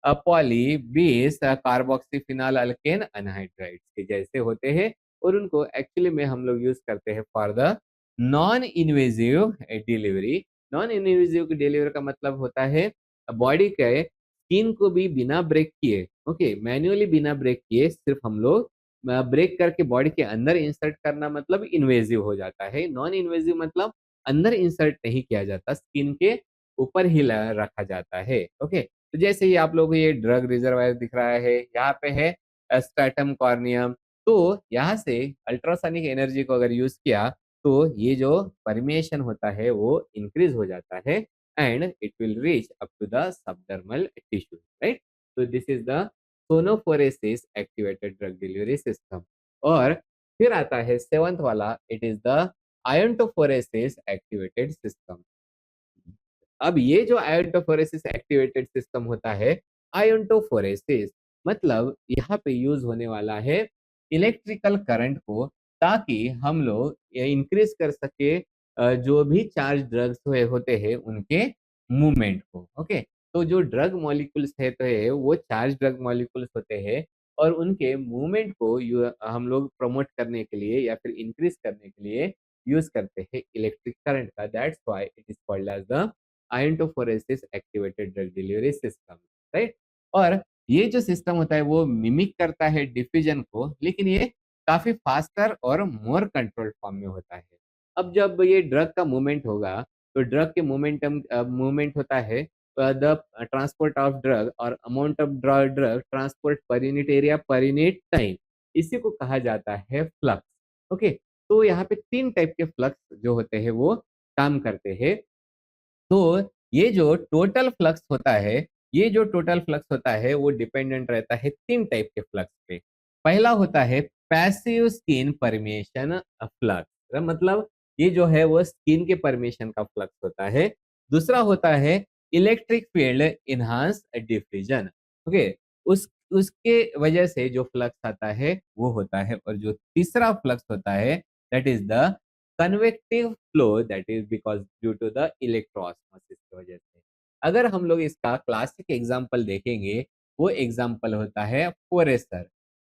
poly bis carboxyphenol alkane anhydrides के जैसे होते हैं, और उनको एक्चुअली में हम लोग यूज करते हैं for the non invasive delivery. Non invasive delivery का मतलब होता है बॉडी के स्किन को भी बिना ब्रेक किए, ओके, मैन्युअली बिना ब्रेक किए, सिर्फ हम लोग ब्रेक करके बॉडी के अंदर इंसर्ट करना मतलब इन्वेजिव हो जाता है। नॉन इन्वेजिव मतलब अंदर इंसर्ट नहीं किया जाता, स्किन के ऊपर ही रखा जाता है। ओके, तो जैसे ही आप लोगों को ये ड्रग रिजर्वायर दिख रहा है, यहाँ पे है स्ट्रैटम कॉर्नियम, तो यहाँ से अल्ट्रासोनिक एनर्जी को अगर यूज किया तो ये जो परमिएशन होता है वो इंक्रीज हो जाता है, and it will reach up to the subdermal tissue, right. तो this is the sonophoresis activated drug delivery system. और फिर आता है सेवंथ वाला, it is the iontophoresis activated system. अब ये जो आयोंटोफोरेसिस एक्टिवेटेड सिस्टम होता है, आयोंटोफोरेसिस मतलब यहाँ पे यूज होने वाला है इलेक्ट्रिकल करंट को, ताकि हम लोग ये इंक्रीज कर सके जो भी चार्ज ड्रग्स हुए होते हैं उनके मूवमेंट को। ओके, तो जो ड्रग मॉलिक्यूल्स है तो है वो चार्ज ड्रग मॉलिक्यूल्स होते हैं, और उनके मूवमेंट को हम लोग प्रमोट करने के लिए या फिर इंक्रीज करने के लिए यूज करते हैं इलेक्ट्रिक करंट का। That's why it is called as the iontophoresis activated drug delivery system, right. और ये जो सिस्टम होता है वो मिमिक करता है डिफ्यूजन को, लेकिन ये काफी फास्टर और मोर कंट्रोल्ड फॉर्म में होता है। अब जब ये ड्रग का मूवमेंट होगा, तो ड्रग के मूवमेंट होता है द ट्रांसपोर्ट ऑफ ड्रग और amount of drug transport per unit area per unit time, इसी को कहा जाता है फ्लक्स। ओके, तो यहाँ पे तीन टाइप के फ्लक्स जो होते हैं वो काम करते हैं। तो ये जो टोटल फ्लक्स होता है, ये जो टोटल फ्लक्स होता है वो डिपेंडेंट रहता है तीन टाइप के फ्लक्स पे। पहला होता है पैसिव स्किन परमिएशन फ्लक्स, मतलब ये जो है वो स्किन के परमिएशन का फ्लक्स होता है। दूसरा होता है electric field enhance diffusion. Okay, उस उसके वजह से जो फ्लक्स आता है वो होता है। और जो तीसरा फ्लक्स होता है, that is the convective flow, that is because due to the electroosmosis की वजह से। अगर हम लोग इसका क्लासिक एग्जांपल देखेंगे, वो एग्जांपल होता है phoresor.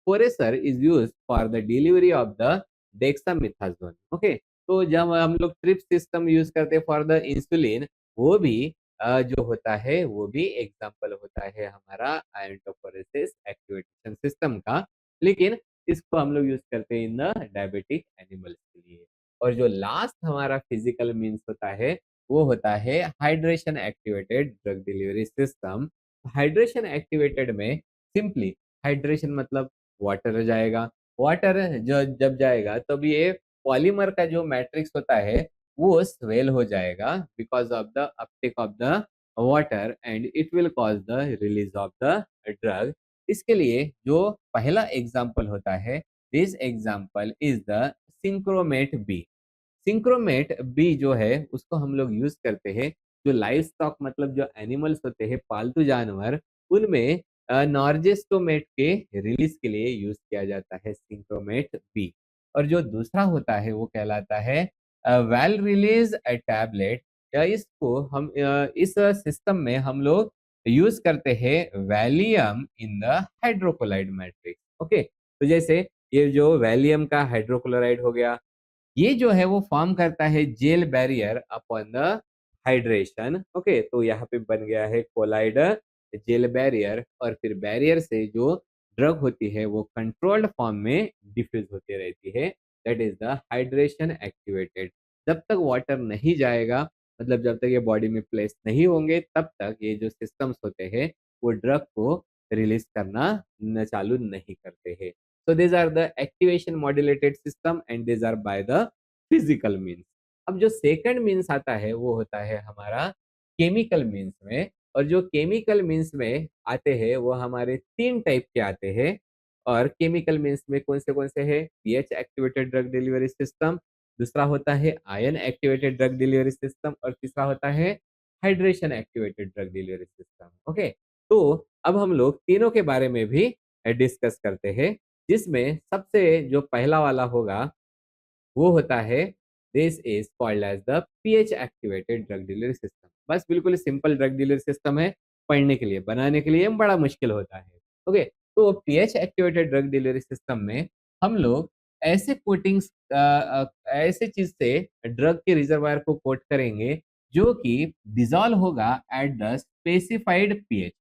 Phoresor is used for the delivery of the dexamethasone. Okay, तो जब हम लोग ट्रिप सिस्टम यूज करते हैं फॉर द इंसुलिन, वो भी जो होता है वो भी एग्जांपल होता है हमारा आयोंटोफोरेसिस एक्टिवेशन सिस्टम का। लेकिन इसको हम लोग यूज करते हैं इन द डायबिटिक एनिमल्स के लिए। और जो लास्ट हमारा फिजिकल मीन्स होता है वो होता है hydration activated drug delivery system. Hydration activated में सिंपली हाइड्रेशन मतलब वाटर जाएगा। वाटर जो जब जाएगा तब ये पॉलीमर का जो मैट्रिक्स होता है वो स्वेल हो जाएगा because of the uptake of the water, and it will cause the release of the drug. इसके लिए जो पहला एग्जाम्पल होता है, this example is the synchromate B. Synchromate B जो है उसको हम लोग यूज करते हैं जो लाइव स्टॉक मतलब जो एनिमल्स होते हैं पालतू जानवर, उनमें नॉर्जेस्टोमेट के रिलीज के लिए यूज किया जाता है सिंक्रोमेट बी। और जो दूसरा होता है वो कहलाता है वेल रिलीज टैबलेट, या इसको हम इस सिस्टम में हम लोग यूज करते हैं Valium in the hydrochloride matrix. Okay, तो जैसे ये जो वैलियम का हाइड्रोक्लोराइड हो गया, ये जो है वो फॉर्म करता है gel barrier upon the hydration. Okay, तो यहाँ पे बन गया है कोलाइडर जेल बैरियर, और फिर बैरियर से जो ड्रग होती है वो कंट्रोल्ड फॉर्म में डिफ्यूज होती रहती है। That is the hydration activated. जब तक वाटर नहीं जाएगा, मतलब जब तक ये बॉडी में प्लेस नहीं होंगे, तब तक ये जो सिस्टम्स होते हैं वो ड्रग को रिलीज करना चालू नहीं करते हैं। So these are the activation modulated system and these are by the physical means. अब जो सेकंड मीन्स आता है वो होता है हमारा केमिकल मीन्स में। और जो केमिकल मीन्स में आते हैं वो हमारे तीन टाइप के आते हैं। और केमिकल मीन्स में कौन से हैं? PH activated drug delivery system, दूसरा होता है ion activated drug delivery system, और तीसरा होता है hydration activated drug delivery system. Okay, तो अब हम लोग तीनों के बारे में भी डिस्कस करते हैं, जिसमें सबसे जो पहला वाला होगा वो होता है this is called as the pH activated drug delivery system. बस बिल्कुल सिंपल ड्रग डिलीवरी सिस्टम है, पढ़ने के लिए बनाने के लिए बड़ा मुश्किल होता है। ओके, तो pH activated drug delivery system में हम लोग ऐसे कोटिंग्स ऐसे चीज से ड्रग के रिजर्वायर को कोट करेंगे जो कि डिजॉल्व होगा एट द स्पेसिफाइड पीएच।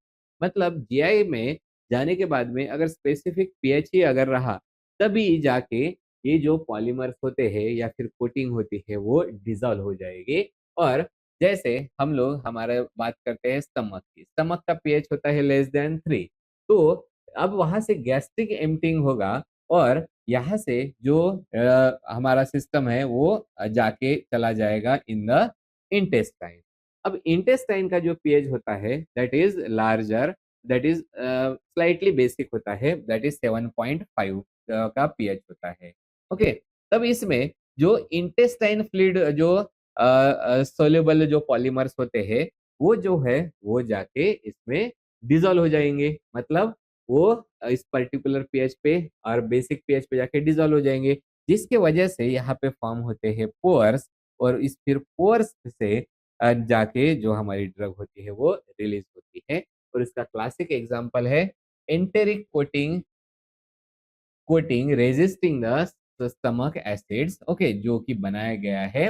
मतलब जीआई में जाने के बाद में अगर स्पेसिफिक पीएच ही अगर रहा, तभी जाके ये जो पॉलीमर्स होते हैं या फिर कोटिंग होती है वो डिजॉल्व हो जाएगी। और जैसे हम लोग हमारे बात करते हैं स्टमक की, स्टमक का पीएच होता है लेस देन 3। तो अब वहां से गैस्ट्रिक एम्पटिंग होगा और यहाँ से जो हमारा सिस्टम है वो जाके चला जाएगा इन द इंटेस्टाइन। अब इंटेस्टाइन का जो पीएच होता है that is larger, that is slightly basic होता है, दैट इज 7.5 का पीएच होता है। ओके, तब इसमें जो इंटेस्टाइन फ्लूइड जो सोल्यूबल जो पॉलीमर्स होते हैं वो जो है वो जाके इसमें डिजोल्व हो जाएंगे। मतलब वो इस पर्टिकुलर पीएच पे और बेसिक पीएच पे जाके डिजोल्व हो जाएंगे, जिसके वजह से यहाँ पे फॉर्म होते हैं पोर्स। और इस फिर पोर्स से जाके जो हमारी ड्रग होती है वो रिलीज होती है। और इसका क्लासिक एग्जांपल है enteric coating, coating resisting the stomach acids, okay, जो कि बनाया गया है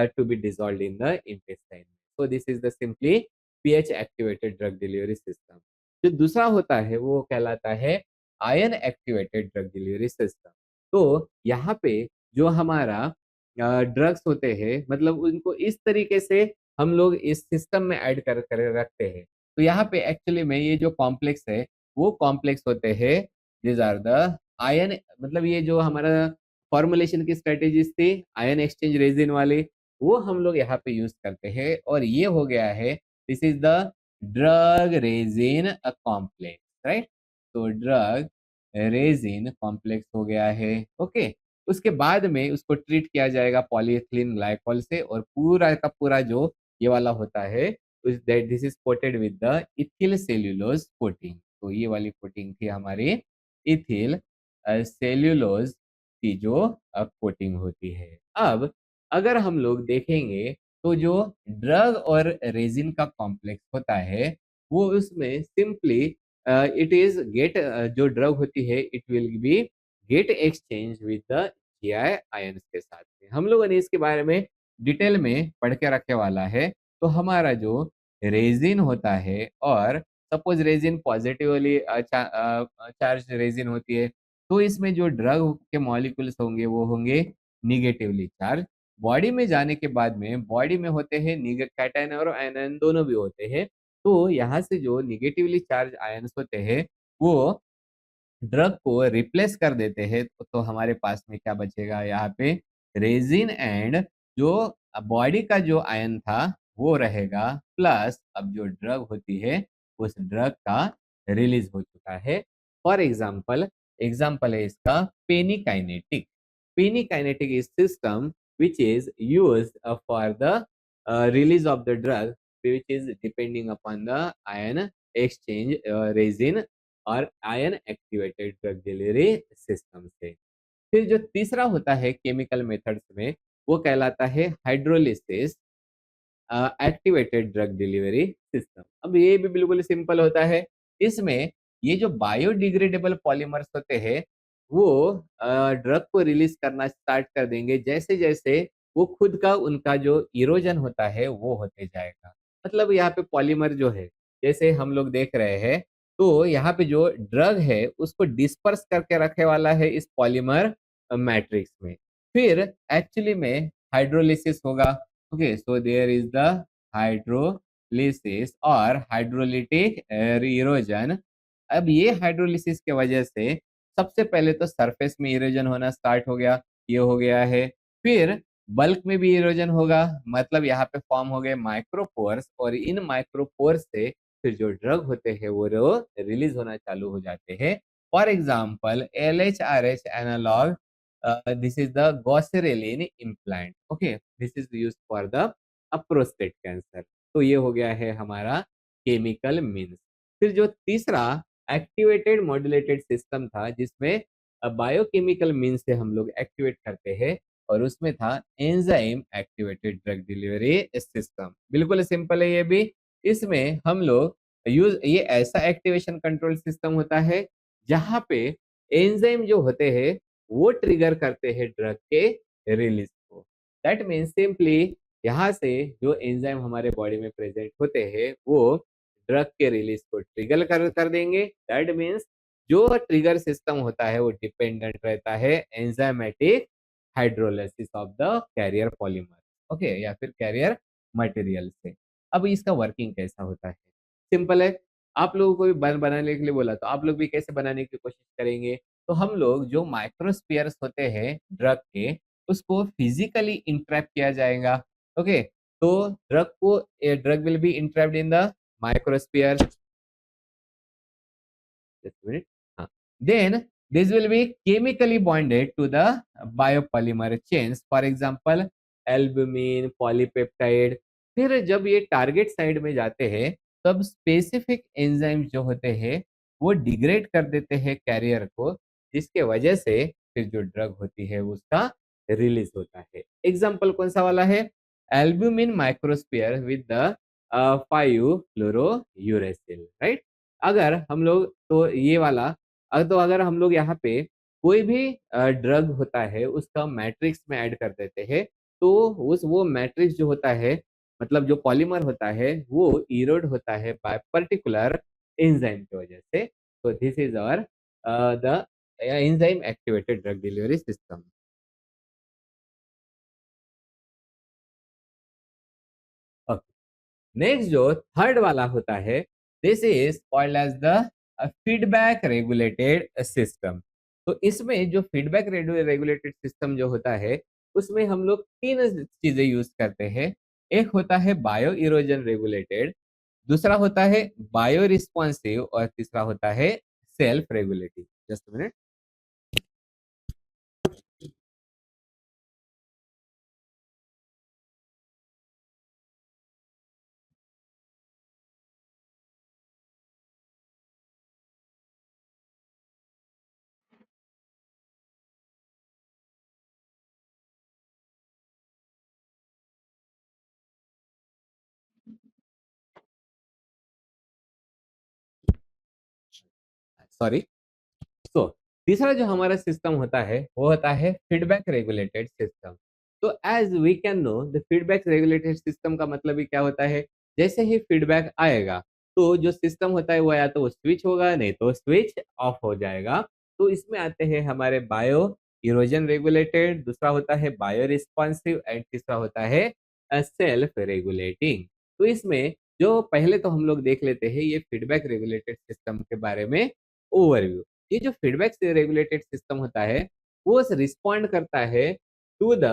to be dissolved in the intestine. So this is the simply pH activated drug delivery system. जो दूसरा होता है वो कहलाता है ion activated drug delivery system. तो यहाँ पे जो हमारा ड्रग्स होते हैं मतलब उनको इस तरीके से हम लोग इस सिस्टम में ऐड कर कर रखते हैं। तो यहाँ पे एक्चुअली में ये जो कॉम्प्लेक्स है वो कॉम्प्लेक्स होते हैं, दीज आर द आयन। मतलब ये जो हमारा फॉर्मुलेशन की स्ट्रेटेजीज थी आयन एक्सचेंज रेजिन वाली, वो हम लोग यहाँ पे यूज करते हैं। और ये हो गया है, this is the drug resin complex, right. तो ड्रग रेजिन कॉम्प्लेक्स हो गया है। ओके, उसके बाद में उसको ट्रीट किया जाएगा पॉलीएथिलीन ग्लाइकॉल से, और पूरा का पूरा जो ये वाला होता है this is coated with the ethyl cellulose coating. तो ये वाली कोटिंग थी हमारी इथिल सेल्यूलोज की जो कोटिंग होती है। अब अगर हम लोग देखेंगे तो जो ड्रग और रेजिन का कॉम्प्लेक्स होता है वो उसमें सिंपली इट इज गेट, जो ड्रग होती है it will be gate exchange with the GI ions के साथ में। हम लोगों ने इसके बारे में डिटेल में पढ़ के रखे वाला है। तो हमारा जो रेजिन होता है, और suppose resin positively charge resin होती है, तो इसमें जो ड्रग के मॉलिक्यूल्स होंगे वो होंगे निगेटिवली चार्ज। बॉडी में जाने के बाद में बॉडी में होते हैं कैटायन और आयन दोनों भी होते हैं। तो यहाँ से जो निगेटिवली चार्ज आयन्स होते हैं वो ड्रग को रिप्लेस कर देते हैं। तो हमारे पास में क्या बचेगा यहाँ पे, रेजिन एंड जो बॉडी का जो आयन था वो रहेगा, प्लस अब जो ड्रग होती है उस ड्रग का रिलीज हो चुका है। फॉर एग्जाम्पल, एग्जाम्पल है इसका penikinetic. Penikinetic is system which is used for the release of the drug, which is depending upon the ion exchange resin और ion activated drug delivery system से। फिर जो तीसरा होता है केमिकल मेथड्स में वो कहलाता है hydrolysis activated drug delivery system. अब ये भी बिल्कुल सिंपल होता है। इसमें ये जो बायोडिग्रेडेबल पॉलीमर्स होते हैं वो ड्रग को रिलीज करना स्टार्ट कर देंगे जैसे जैसे वो खुद का उनका जो इरोजन होता है वो होते जाएगा। मतलब यहाँ पे पॉलीमर जो है जैसे हम लोग देख रहे हैं, तो यहाँ पे जो ड्रग है उसको डिस्पर्स करके रखे वाला है इस पॉलीमर मैट्रिक्स में। फिर एक्चुअली में हाइड्रोलिसिस होगा। Okay, so there is the hydrolysis और हाइड्रोलिटिक इरोजन। अब ये हाइड्रोलिसिस के वजह से सबसे पहले तो सरफेस में इरोजन होना स्टार्ट हो गया, ये हो गया है। फिर बल्क में भी इरोजन होगा, मतलब यहाँ पे फॉर्म हो गए माइक्रोपोर्स, और इन माइक्रोपोर्स से फिर जो ड्रग होते हैं वो रिलीज होना चालू हो जाते हैं। For example LHRH analog, this is the goserelin implant, okay, this is used for the prostate cancer। तो ये हो गया है हमारा केमिकल मीन्स। फिर जो तीसरा एक्टिवेटेड मॉड्यूलेटेड सिस्टम था जिसमें बायोकेमिकल मीन्स से हम लोग एक्टिवेट करते हैं, और उसमें था enzyme activated drug delivery system. बिल्कुल सिंपल है ये भी। इसमें हम लोग यूज ये ऐसा एक्टिवेशन कंट्रोल सिस्टम होता है जहां पे एंजाइम जो होते हैं वो ट्रिगर करते हैं ड्रग के रिलीज को। दैट मीन्स सिंपली यहाँ से जो एंजाइम हमारे बॉडी में प्रेजेंट होते हैं वो ड्रग के रिलीज को ट्रिगर कर देंगे। दैट मीन्स जो ट्रिगर सिस्टम होता है वो डिपेंडेंट रहता है enzymatic hydrolysis of the carrier polymer, okay, या फिर कैरियर मटेरियल से। अब इसका वर्किंग कैसा होता है? सिंपल है। आप लोगों को भी बनाने के लिए बोला तो आप लोग भी कैसे बनाने की कोशिश करेंगे? तो हम लोग जो माइक्रोस्फीयर्स होते हैं ड्रग के उसको फिजिकली इंट्रैप किया जाएगा। ओके, तो drug will be entrapped in the microsphere. Just a minute. Then this will be chemically bonded to the biopolymer chains. For example, albumin, polypeptide. फिर जब ये टारगेट साइड में जाते हैं तब स्पेसिफिक एंजाइम जो होते हैं वो डिग्रेड कर देते हैं कैरियर को, जिसके वजह से फिर जो ड्रग होती है उसका रिलीज होता है। एग्जाम्पल कौन सा वाला है? Albumin microsphere with the 5-fluorouracil, right. अगर हम लोग तो ये वाला अगर हम लोग यहाँ पे कोई भी ड्रग होता है उसका मैट्रिक्स में ऐड कर देते हैं तो उस वो मैट्रिक्स जो होता है मतलब जो पॉलीमर होता है वो इरोड होता है बाय पर्टिकुलर एंजाइम की वजह से। तो this is our the enzyme activated drug delivery system. Next जो थर्ड वाला होता है this is called as the feedback regulated system. तो इसमें जो फीडबैक रेगुलेटेड सिस्टम जो होता है उसमें हम लोग तीन चीजें यूज करते हैं। एक होता है बायो इरोजन रेगुलेटेड, दूसरा होता है बायो रिस्पॉन्सिव और तीसरा होता है self regulating. Just minute. Sorry. So तीसरा जो हमारा सिस्टम होता है वो होता है फीडबैक रेगुलेटेड सिस्टम। तो as we can know the feedback regulated system का मतलब ही क्या होता है? जैसे ही फीडबैक आएगा तो जो सिस्टम होता है वो या तो स्विच होगा नहीं तो स्विच ऑफ हो जाएगा। तो इसमें आते हैं हमारे बायो इरोजन रेगुलेटेड, दूसरा होता है बायो रिस्पॉन्सिव एंड तीसरा होता है सेल्फ रेगुलेटिंग। तो इसमें जो पहले तो हम लोग देख लेते हैं ये फीडबैक रेगुलेटेड सिस्टम के बारे में ओवरव्यू। ये जो फीडबैक से रेगुलेटेड सिस्टम होता है वो रिस्पॉन्ड करता है to the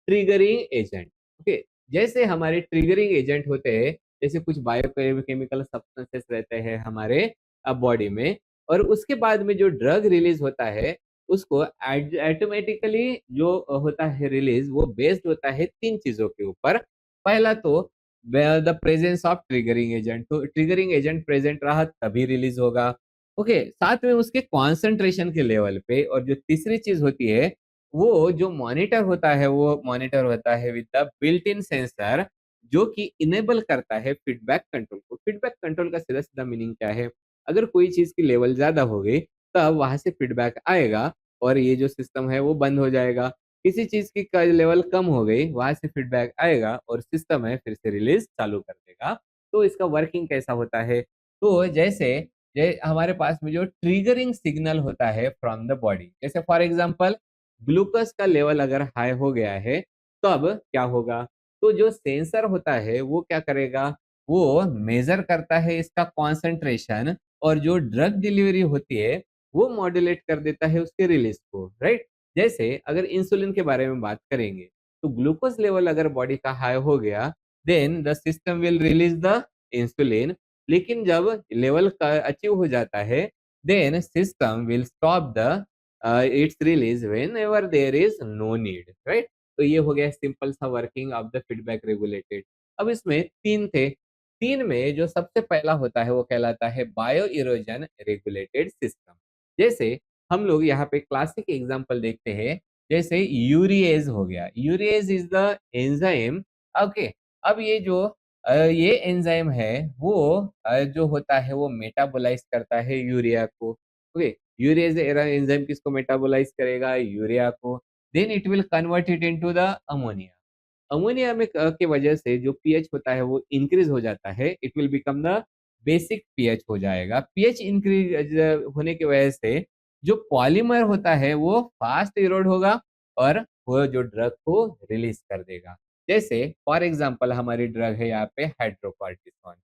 triggering agent. Okay, जैसे हमारे ट्रिगरिंग एजेंट होते हैं जैसे कुछ बायोकेमिकल सब्सटेंसेस रहते हैं हमारे बॉडी में और उसके बाद में जो ड्रग रिलीज होता है उसको ऑटोमेटिकली जो होता है रिलीज वो बेस्ड होता है तीन चीजों के ऊपर। पहला तो the presence of triggering agent, तो ट्रिगरिंग एजेंट प्रेजेंट रहा तभी रिलीज होगा। ओके, साथ में उसके कॉन्सेंट्रेशन के लेवल पे। और जो तीसरी चीज होती है वो जो मॉनिटर होता है वो मॉनिटर होता है with the built in sensor जो कि इनेबल करता है फीडबैक कंट्रोल को। फीडबैक कंट्रोल का सीधा सीधा मीनिंग क्या है? अगर कोई चीज की लेवल ज्यादा हो गई तब वहां से फीडबैक आएगा और ये जो सिस्टम है वो बंद हो जाएगा। किसी चीज की लेवल कम हो गई वहां से फीडबैक आएगा और सिस्टम है फिर से रिलीज चालू कर देगा। तो इसका वर्किंग कैसा होता है? तो जैसे हमारे पास में जो ट्रिगरिंग सिग्नल होता है फ्रॉम द बॉडी, जैसे फॉर एग्जांपल ग्लूकोज का लेवल अगर हाई हो गया है तब क्या होगा? तो जो सेंसर होता है वो क्या करेगा? वो मेजर करता है इसका कॉन्सेंट्रेशन और जो ड्रग डिलीवरी होती है वो मॉड्यूलेट कर देता है उसके रिलीज को, राइट। जैसे अगर इंसुलिन के बारे में बात करेंगे तो ग्लूकोज लेवल अगर बॉडी का हाई हो गया then the system will release the insulin. लेकिन जब लेवल का अचीव हो जाता है then system will stop the its release whenever there is no need, right. तो ये हो गया सिंपल सा working of the feedback regulated. अब इसमें तीन थे। तीन में जो सबसे पहला होता है वो कहलाता है बायो इरोजन रेगुलेटेड सिस्टम। जैसे हम लोग यहाँ पे क्लासिक एग्जांपल देखते हैं जैसे यूरिएज हो गया, urease is the enzyme. Okay, अब ये जो ये एंजाइम है वो जो होता है वो मेटाबोलाइज करता है यूरिया को। ओके, यूरिएज एंजाइम किसको मेटाबोलाइज करेगा? यूरिया को। Then it will convert it into the ammonia. Ammonia में के वजह से जो पीएच होता है वो इंक्रीज हो जाता है, it will become the basic pH हो जाएगा। पीएच इंक्रीज होने की वजह से जो पॉलीमर होता है वो फास्ट इरोड होगा और वो जो ड्रग को रिलीज कर देगा। जैसे फॉर एग्जांपल हमारी ड्रग है यहाँ पे हाइड्रोकॉर्टिसोन।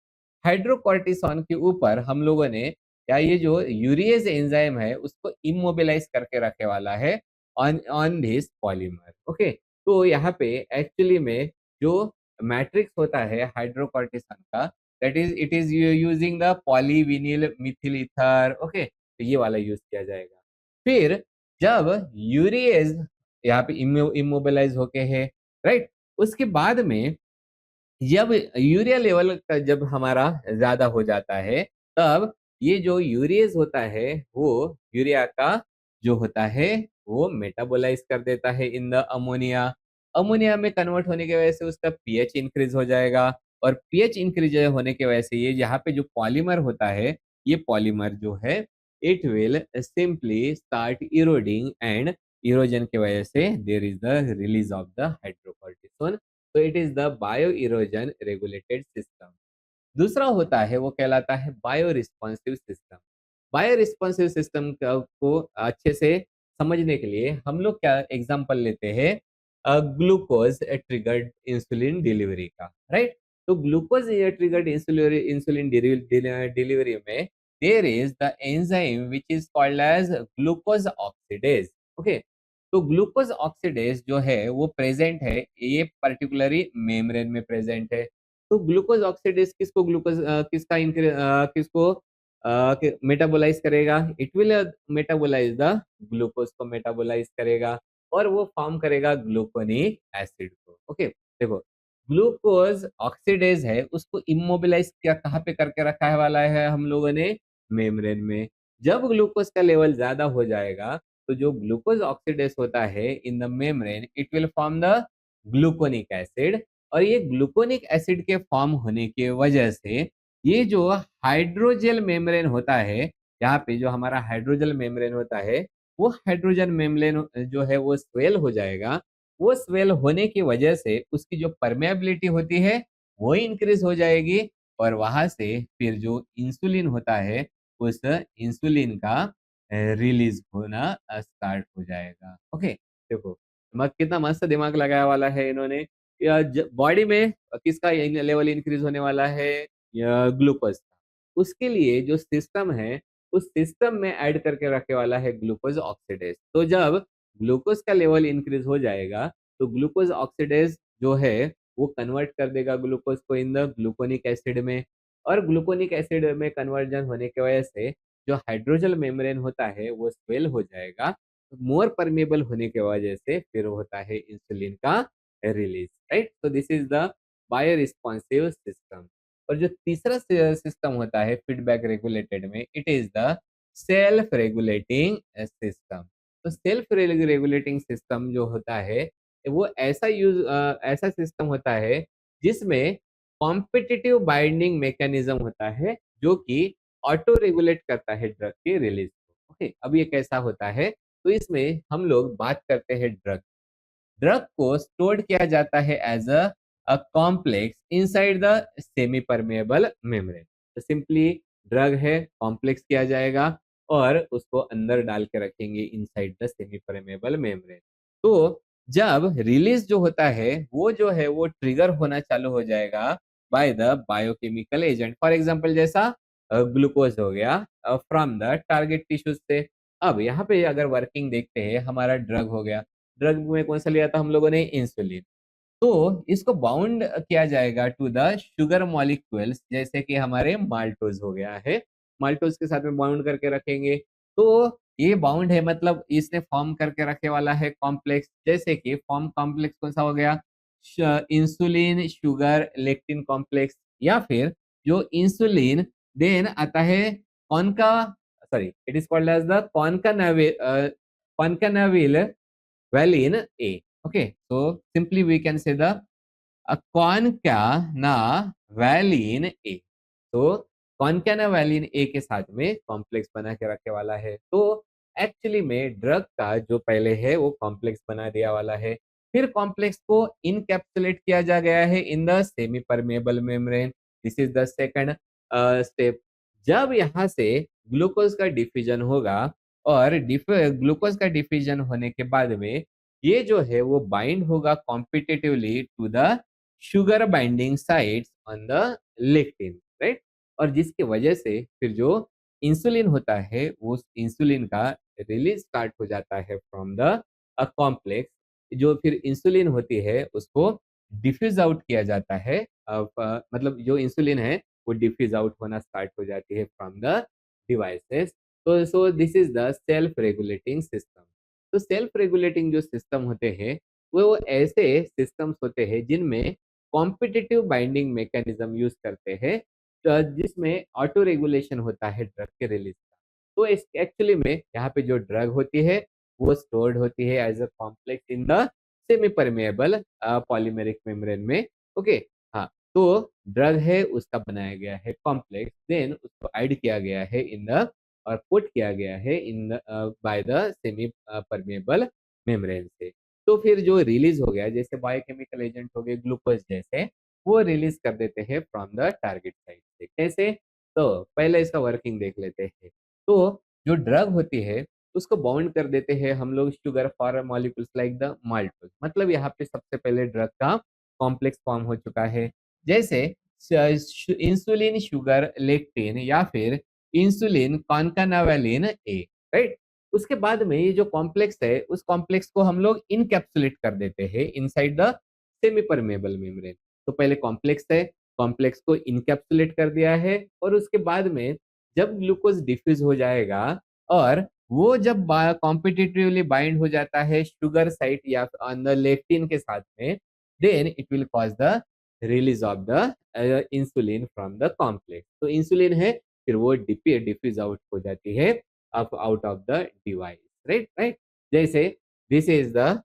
हाइड्रोकॉर्टिसोन के ऊपर हम लोगों ने या ये जो यूरिएज एंजाइम है उसको इमोबिलाइज करके रखे वाला है on on this polymer. Okay, तो यहाँ पे एक्चुअली में जो मैट्रिक्स होता है हाइड्रोकॉर्टिसोन का, that is it is using the polyvinyl Mithil ether. Okay, तो ये वाला यूज किया जाएगा। फिर जब यूरिएज यहाँ पे इमोबिलाइज होके है, राइट, उसके बाद में जब यूरिया लेवल का जब हमारा ज्यादा हो जाता है, तब ये जो यूरिएज होता है वो यूरिया का जो होता है वो मेटाबोलाइज कर देता है इन द अमोनिया। अमोनिया में कन्वर्ट होने की वजह से उसका पीएच इंक्रीज हो जाएगा, और पीएच इंक्रीज होने की वजह से ये यहाँ पे जो पॉलीमर होता है, ये पॉलीमर जो है it will simply start eroding, and erosion की वजह से there is the release of the hydrocortisone. तो it is the bio erosion regulated system. दूसरा होता है वो कहलाता है bio responsive system. Bio responsive system को अच्छे से समझने के लिए हम लोग क्या एग्जांपल लेते हैं, ग्लूकोज ट्रिगर्ड इंसुलिन डिलीवरी का, राइट। तो ग्लूकोज ट्रिगर्ड इंसुलिन डिलीवरी में there is the enzyme which is called as glucose oxidase. Okay, तो ग्लूकोज ऑक्सीडेज जो है वो प्रेजेंट है, ये पर्टिकुलरली मेम्ब्रेन में प्रेजेंट है। तो ग्लूकोज ऑक्सीडेज किसको ग्लूकोज किसको मेटाबोलाइज करेगा? It will metabolize the glucose को मेटाबोलाइज करेगा, और वो फॉर्म करेगा ग्लूकोनिक एसिड को। ओके, देखो, ग्लूकोज ऑक्सीडेज है उसको इमोबिलाइज क्या कहाँ पे करके रखा है वाला है हम लोगों ने? मेम्ब्रेन में। जब ग्लूकोज का लेवल ज्यादा हो जाएगा तो जो ग्लूकोज ऑक्सीडेज होता है in the membrane, it will form the gluconic acid. और ये ग्लूकोनिक एसिड के फॉर्म होने की वजह से ये जो हाइड्रोजल मेम्ब्रेन होता है, यहाँ पे जो हमारा हाइड्रोजल मेम्ब्रेन होता है, वो हाइड्रोजन मेम्ब्रेन जो है वो स्वेल हो जाएगा। वो स्वेल होने की वजह से उसकी जो परमेबिलिटी होती है वो इंक्रीज हो जाएगी, और वहां से फिर जो इंसुलिन होता है उस इंसुलिन का रिलीज होना स्टार्ट हो जाएगा। ओके, देखो मत कितना मस्त दिमाग लगाया वाला है इन्होंने। या बॉडी में किसका लेवल इंक्रीज होने वाला है? ग्लूकोज का। उसके लिए जो सिस्टम है उस सिस्टम में ऐड करके रखे वाला है ग्लूकोज ऑक्सीडेज। तो जब ग्लूकोज का लेवल इंक्रीज हो जाएगा तो ग्लूकोज ऑक्सीडेज जो है वो कन्वर्ट कर देगा ग्लूकोज को इन द ग्लूकोनिक एसिड में, और ग्लूकोनिक एसिड में कन्वर्जन होने की वजह से जो हाइड्रोजल मेम्ब्रेन होता है वो स्वेल हो जाएगा। मोर परमेबल होने की वजह से फिर होता है इंसुलिन का रिलीज, राइट। तो this is the bio responsive system. और जो तीसरा सिस्टम होता है फीडबैक रेगुलेटेड में, it is the self regulating system. तो सेल्फ रेगुलेटिंग सिस्टम जो होता है वो ऐसा सिस्टम होता है जिसमें कॉम्पिटिटिव बाइंडिंग मैकेनिज्म होता है जो कि ऑटो रेगुलेट करता है ड्रग के रिलीज को। ओके, अब ये कैसा होता है? तो इसमें हम लोग बात करते हैं ड्रग। ड्रग को स्टोर्ड किया जाता है as a complex inside the semi permeable membrane. तो सिंपली ड्रग है, कॉम्प्लेक्स किया जाएगा और उसको अंदर डाल के रखेंगे inside the semi permeable membrane. तो जब रिलीज जो होता है वो जो है वो ट्रिगर होना चालू हो जाएगा by the biochemical agent. For example जैसा ग्लूकोज हो गया फ्रॉम द टारगेट टिश्यूज से। अब यहाँ पे अगर वर्किंग देखते हैं, हमारा ड्रग हो गया, ड्रग में कौन सा लिया था हम लोगों ने? इंसुलिन। तो इसको बाउंड किया जाएगा टू द शुगर मॉलिक्यूल्स, जैसे कि हमारे माल्टोज हो गया है, माल्टोज के साथ में बाउंड करके रखेंगे। तो ये बाउंड है मतलब इसने फॉर्म करके रखे वाला है कॉम्प्लेक्स, जैसे कि फॉर्म कॉम्प्लेक्स कौन सा हो गया? इंसुलिन शुगर लेक्टिन कॉम्प्लेक्स, या फिर जो इंसुलिन देन आता है conca, sorry, it is called as the concanavalin valine A. Okay, so simply we can say the concanavalin A. तो कॉनकैनावालिन ए के साथ में कॉम्प्लेक्स बना के रखे वाला है। तो एक्चुअली में ड्रग का जो पहले है वो कॉम्प्लेक्स बना दिया वाला है। फिर कॉम्प्लेक्स को इनकैप्सुलेट किया जा गया है in the semi permeable membrane. This is the second step. जब यहाँ से ग्लूकोज का डिफ्यूजन होगा और ग्लूकोज का डिफ्यूजन होने के बाद में ये जो है वो बाइंड होगा competitively to the sugar binding sites on the lectin, right. और जिसकी वजह से फिर जो इंसुलिन होता है उस इंसुलिन का रिलीज स्टार्ट हो जाता है फ्रॉम द कॉम्प्लेक्स। जो फिर इंसुलिन होती है उसको डिफ्यूज आउट किया जाता है। मतलब जो इंसुलिन है वो डिफ्यूज आउट होना स्टार्ट हो जाती है फ्रॉम द डिवाइसेस। तो so this is the self regulating system. तो सेल्फ रेगुलेटिंग जो सिस्टम होते हैं वो ऐसे सिस्टम्स होते हैं जिनमें कॉम्पिटिटिव बाइंडिंग मैकेनिज्म यूज करते हैं, तो जिसमें ऑटो रेगुलेशन होता है ड्रग के रिलीज का। तो इस एक्चुअली में यहाँ पे जो ड्रग होती है वो स्टोर्ड होती है as a complex in the semi permeable polymeric membrane में। ओके, हाँ। तो ड्रग है उसका बनाया गया है कॉम्प्लेक्स, देन उसको ऐड किया गया है इन द और पुट किया गया है in by the semi permeable membrane से। तो फिर जो रिलीज हो गया जैसे बायोकेमिकल एजेंट हो गए ग्लूकोज जैसे, वो रिलीज कर देते हैं फ्रॉम द टारगेट साइट से। कैसे? तो पहले इसका वर्किंग देख लेते हैं। तो जो ड्रग होती है उसको बाउंड कर देते हैं हम लोग sugar for molecules like the maltose. मतलब यहाँ पे सबसे पहले ड्रग का कॉम्प्लेक्स फॉर्म हो चुका है। जैसे इंसुलिन शुगर लेक्टिन या फिर इंसुलिन कॉन्कानावालिन ए, राइट। उसके बाद में ये जो कॉम्प्लेक्स है उस कॉम्प्लेक्स को हम लोग इनकैप्सुलेट कर देते हैं inside the semi permeable membrane. तो पहले कॉम्प्लेक्स है, कॉम्प्लेक्स को इनकैप्सुलेट कर दिया है और उसके बाद में जब ग्लूकोज डिफ्यूज हो जाएगा और वो जब कॉम्पिटिटिवली बाइंड हो जाता है शुगर साइट या अंदर लेक्टिन के साथ में, then it will cause the release of the insulin from the complex. तो इंसुलिन है फिर वो डिफ्यूज आउट हो जाती है out of the device, right right. जैसे this is the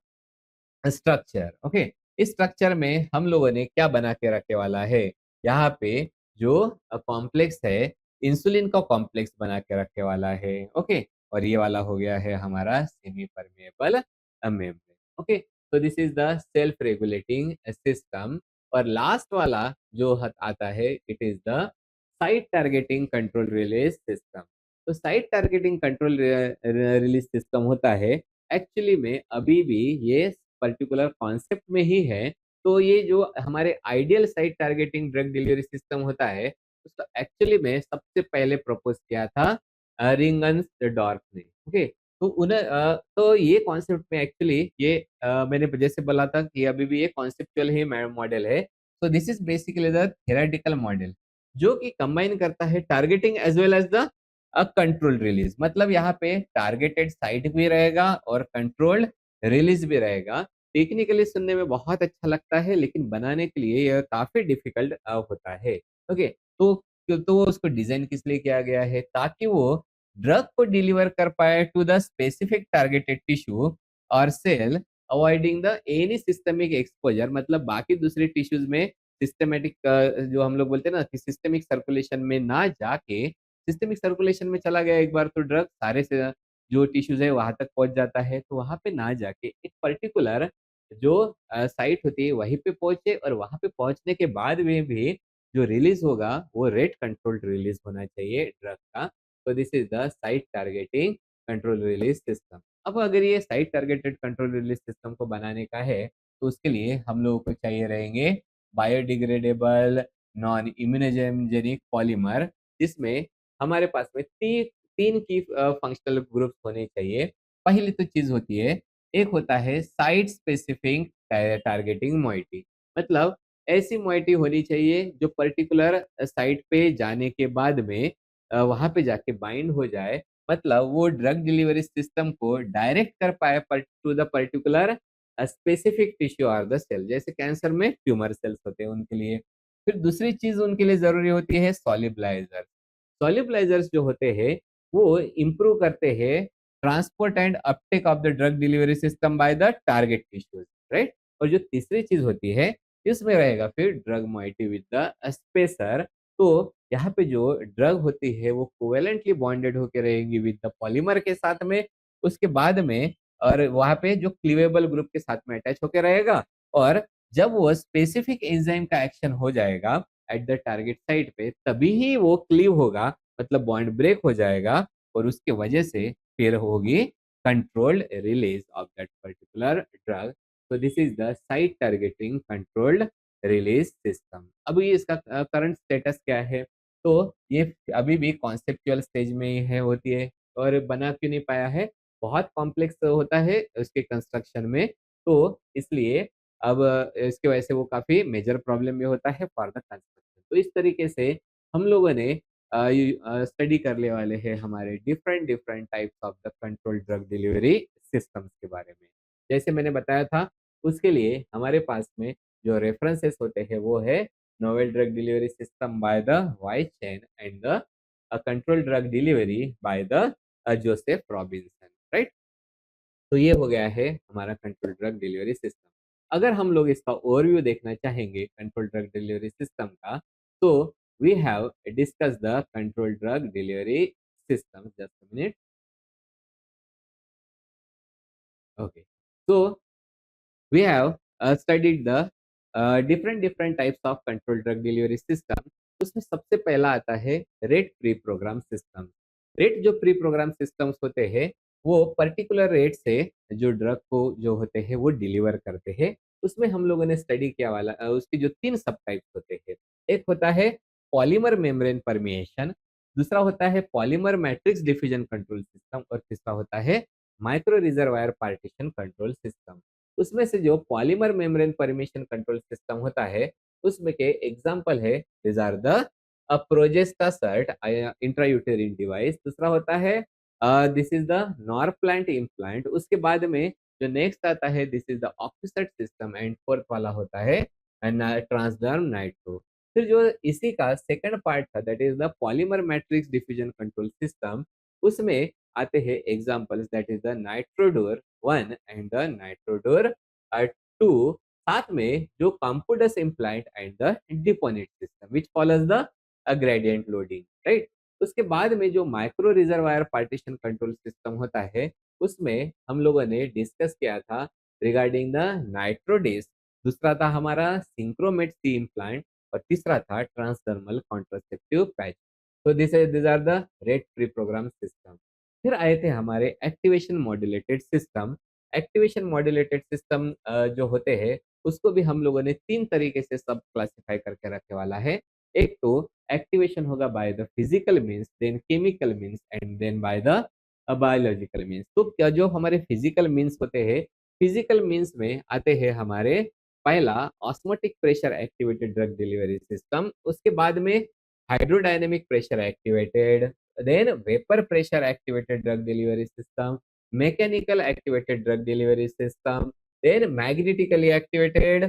structure. Okay, इस स्ट्रक्चर में हम लोगों ने क्या बना के रखे वाला है, यहाँ पे जो कॉम्प्लेक्स है इंसुलिन का कॉम्प्लेक्स बना के रखे वाला है। ओके, और ये वाला हो गया है हमारा सेमी परमेबल मेम्ब्रेन। ओके, तो this is the self regulating system. और लास्ट वाला जो आता है it is the site targeting control release system. तो site targeting control release system होता है एक्चुअली में अभी भी ये पर्टिकुलर कॉन्सेप्ट में ही है। तो ये जो हमारे ideal site targeting drug delivery system होता है उसको एक्चुअली में सबसे पहले प्रपोज किया था रिंगन्स डॉर्फ ने। ओके, तो तो ये कॉन्सेप्ट में एक्चुअली ये मैंने जैसे बोला था कि अभी भी ये कॉन्सेप्चुअल ही मॉडल है। तो this is basically the theoretical model जो कि कंबाइन करता है targeting as well as the control release. मतलब यहाँ पे टारगेटेड साइट भी रहेगा और कंट्रोल्ड रिलीज भी रहेगा। टेक्निकली सुनने में बहुत अच्छा लगता है लेकिन बनाने के लिए यह काफी डिफिकल्ट होता है। ओके, तो उसको डिजाइन किस लिए किया गया है ताकि वो ड्रग को डिलीवर कर पाए to the specific targeted tissue और cell, avoiding the any systemic exposure. मतलब बाकी दूसरे टिश्यूज में सिस्टमेटिक जो हम लोग बोलते हैं ना कि सिस्टमिक सर्कुलेशन में ना जाके, सिस्टमिक सर्कुलेशन में चला गया एक बार तो ड्रग सारे से जो टिश्यूज है वहां तक पहुंच जाता है, तो वहां पे ना जाके एक पर्टिकुलर जो साइट होती है वहीं पे पहुंचे और वहां पे पहुंचने के बाद में भी जो रिलीज होगा वो रेट कंट्रोल्ड रिलीज होना चाहिए ड्रग का। तो this is the site targeting control release system. अब अगर ये site targeted control release system को बनाने का है तो उसके लिए हम लोगों को चाहिए रहेंगे बायोडिग्रेडेबल नॉन इम्यूनोजेनिक पॉलीमर, जिसमें हमारे पास में तीन की फंक्शनल ग्रुप्स होने चाहिए। पहली तो चीज होती है, एक होता है साइट स्पेसिफिक टारगेटिंग मोइटी। मतलब ऐसी मोइटी होनी चाहिए जो पर्टिकुलर साइट पे जाने के बाद में वहां पे जाके बाइंड हो जाए। मतलब वो ड्रग डिलीवरी सिस्टम को डायरेक्ट कर पाए to the particular specific tissue और द सेल। जैसे कैंसर में ट्यूमर सेल्स होते हैं उनके लिए। फिर दूसरी चीज उनके लिए जरूरी होती है सॉलिबलाइजर। सॉल्युबलाइजर्स जो होते हैं वो इम्प्रूव करते हैं transport and Uptake of the drug delivery system by the target tissues, right. और जो तीसरी चीज होती है, इसमें रहेगा फिर drug moiety with the spacer. तो यहाँ पे जो ड्रग होती है वो कोवेलेंटली बॉन्डेड होकर रहेंगी विद द पॉलीमर के साथ में, उसके बाद में, और वहां पे जो क्लीवेबल ग्रुप के साथ में अटैच होकर रहेगा। और जब वो स्पेसिफिक एंजाइम का एक्शन हो जाएगा एट द टारगेट साइट पे, तभी ही वो क्लीव होगा, मतलब बॉन्ड ब्रेक हो जाएगा, और उसके वजह से फिर होगी controlled release of that particular drug. so this is the site targeting controlled release system। अभी इसका करंट स्टेटस क्या है? तो ये अभी भी कॉन्सेप्चुअल स्टेज में ही है, होती है, और बना क्यों नहीं पाया है? बहुत कॉम्प्लेक्स होता है उसके कंस्ट्रक्शन में, तो इसलिए अब इसकी वजह से वो काफी मेजर प्रॉब्लम भी होता है फॉर द कंस्ट्रक्शन। तो इस तरीके से हम लोगों ने स्टडी करने वाले हैं हमारे different different types of the control drug delivery systems के बारे में। जैसे मैंने बताया था, उसके लिए हमारे पास में जो रेफरेंसेस होते हैं वो है novel drug delivery system by the Y Chien and the control drug delivery by the Joseph Robinson, right. तो ये हो गया है हमारा कंट्रोल ड्रग डिलीवरी सिस्टम। अगर हम लोग इसका ओवरव्यू देखना चाहेंगे कंट्रोल ड्रग डिलीवरी सिस्टम का, तो we have discuss the control drug delivery system. Just minute. Okay, so we have studied the different types of control drug delivery system। उसमें सबसे पहला आता है rate pre program system. Rate जो pre program systems होते हैं, वो particular rate से जो ड्रग को जो होते हैं वो डिलीवर करते हैं। उसमें हम लोगों ने स्टडी किया वाला उसकी जो तीन सब टाइप्स होते हैं। एक होता है पॉलीमर मेम्ब्रेन परमिएशन, दूसरा होता है polymer matrix diffusion control system, और तीसरा होता है micro reservoir partition control system. उसमें से जो polymer membrane permeation control system होता है, उसमें के एग्जांपल है, these are the progestasert intrauterine device. दूसरा होता है this is the norplant implant. उसके बाद में जो नेक्स्ट आता है, this is the ocusert system, and fourth वाला होता है ट्रांसडर्म नाइट्रो। फिर जो इसी का सेकंड पार्ट था, that is the polymer matrix diffusion control system. उसमें आते हैं examples, that is the nitrodur 1 and the nitrodur 2, साथ में जो compudose implant and the deponit system which follows the gradient loading, right. उसके बाद में जो micro reservoir partition control system होता है, उसमें हम लोगों ने डिस्कस किया था रिगार्डिंग द नाइट्रोडेस। दूसरा था हमारा सिंक्रोमेट सी इम्प्लांट, और तीसरा था ट्रांसडर्मल कॉन्ट्रासेप्टिव पैच। तो this are the rate pre program system. फिर आए थे हमारे activation modulated system. Activation modulated system जो होते हैं, उसको भी हम लोगों ने तीन तरीके से सब क्लासिफाई करके रखे वाला है। एक तो एक्टिवेशन होगा by the physical means, then chemical means, and then by the biological means. तो क्या जो हमारे फिजिकल मीन्स होते हैं, फिजिकल मीन्स में आते हैं हमारे पहला osmotic pressure activated drug delivery system, उसके बाद में hydrodynamic pressure activated, then vapor pressure activated drug delivery system, mechanical activated drug delivery system, then magnetically activated,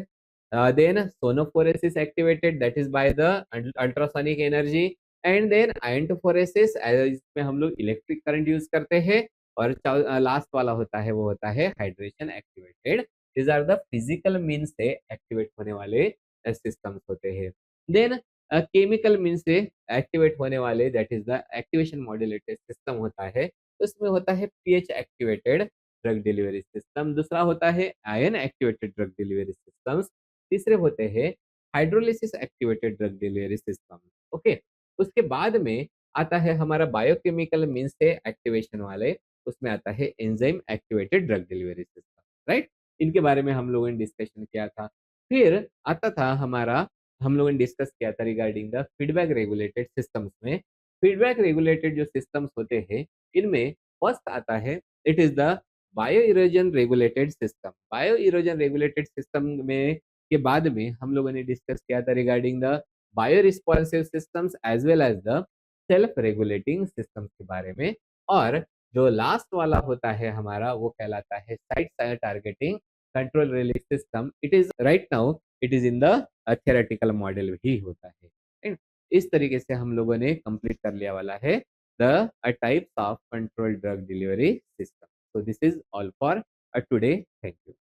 then sonophoresis activated, that is by the ultrasonic energy, and then iontophoresis इसमें हम लोग electric current use करते हैं, और last वाला होता है वो होता है hydration activated. These are the physical mean से एक्टिवेट होने वाले सिस्टम्स होते हैं। देन केमिकल मीन से एक्टिवेट होने वाले, that is the activation modulated system होता है। उसमें होता है pH activated drug delivery system, दूसरा होता है ion activated drug delivery systems, तीसरे होते हैं hydrolysis activated drug delivery system. Okay, उसके बाद में आता है हमारा बायोकेमिकल मीन से एक्टिवेशन वाले, उसमें आता है enzyme activated drug delivery system, right. इनके बारे में हम लोगों ने डिस्कशन किया था। फिर आता था हमारा, हम लोगों ने डिस्कस किया था regarding the feedback regulated systems में। फीडबैक रेगुलेटेड जो सिस्टम्स होते हैं, इनमें फर्स्ट आता है, it is the bio erosion regulated system. Bio erosion regulated system में के बाद में हम लोगों ने डिस्कस किया था regarding the bio responsive systems as well as the self regulating systems के बारे में। और जो लास्ट वाला होता है हमारा, वो कहलाता है site targeting control release system. It is right now it is in the theoretical model ही होता है, right? इस तरीके से हम लोगों ने कंप्लीट कर लिया वाला है the types of controlled drug delivery system. So this is all for today. Thank you.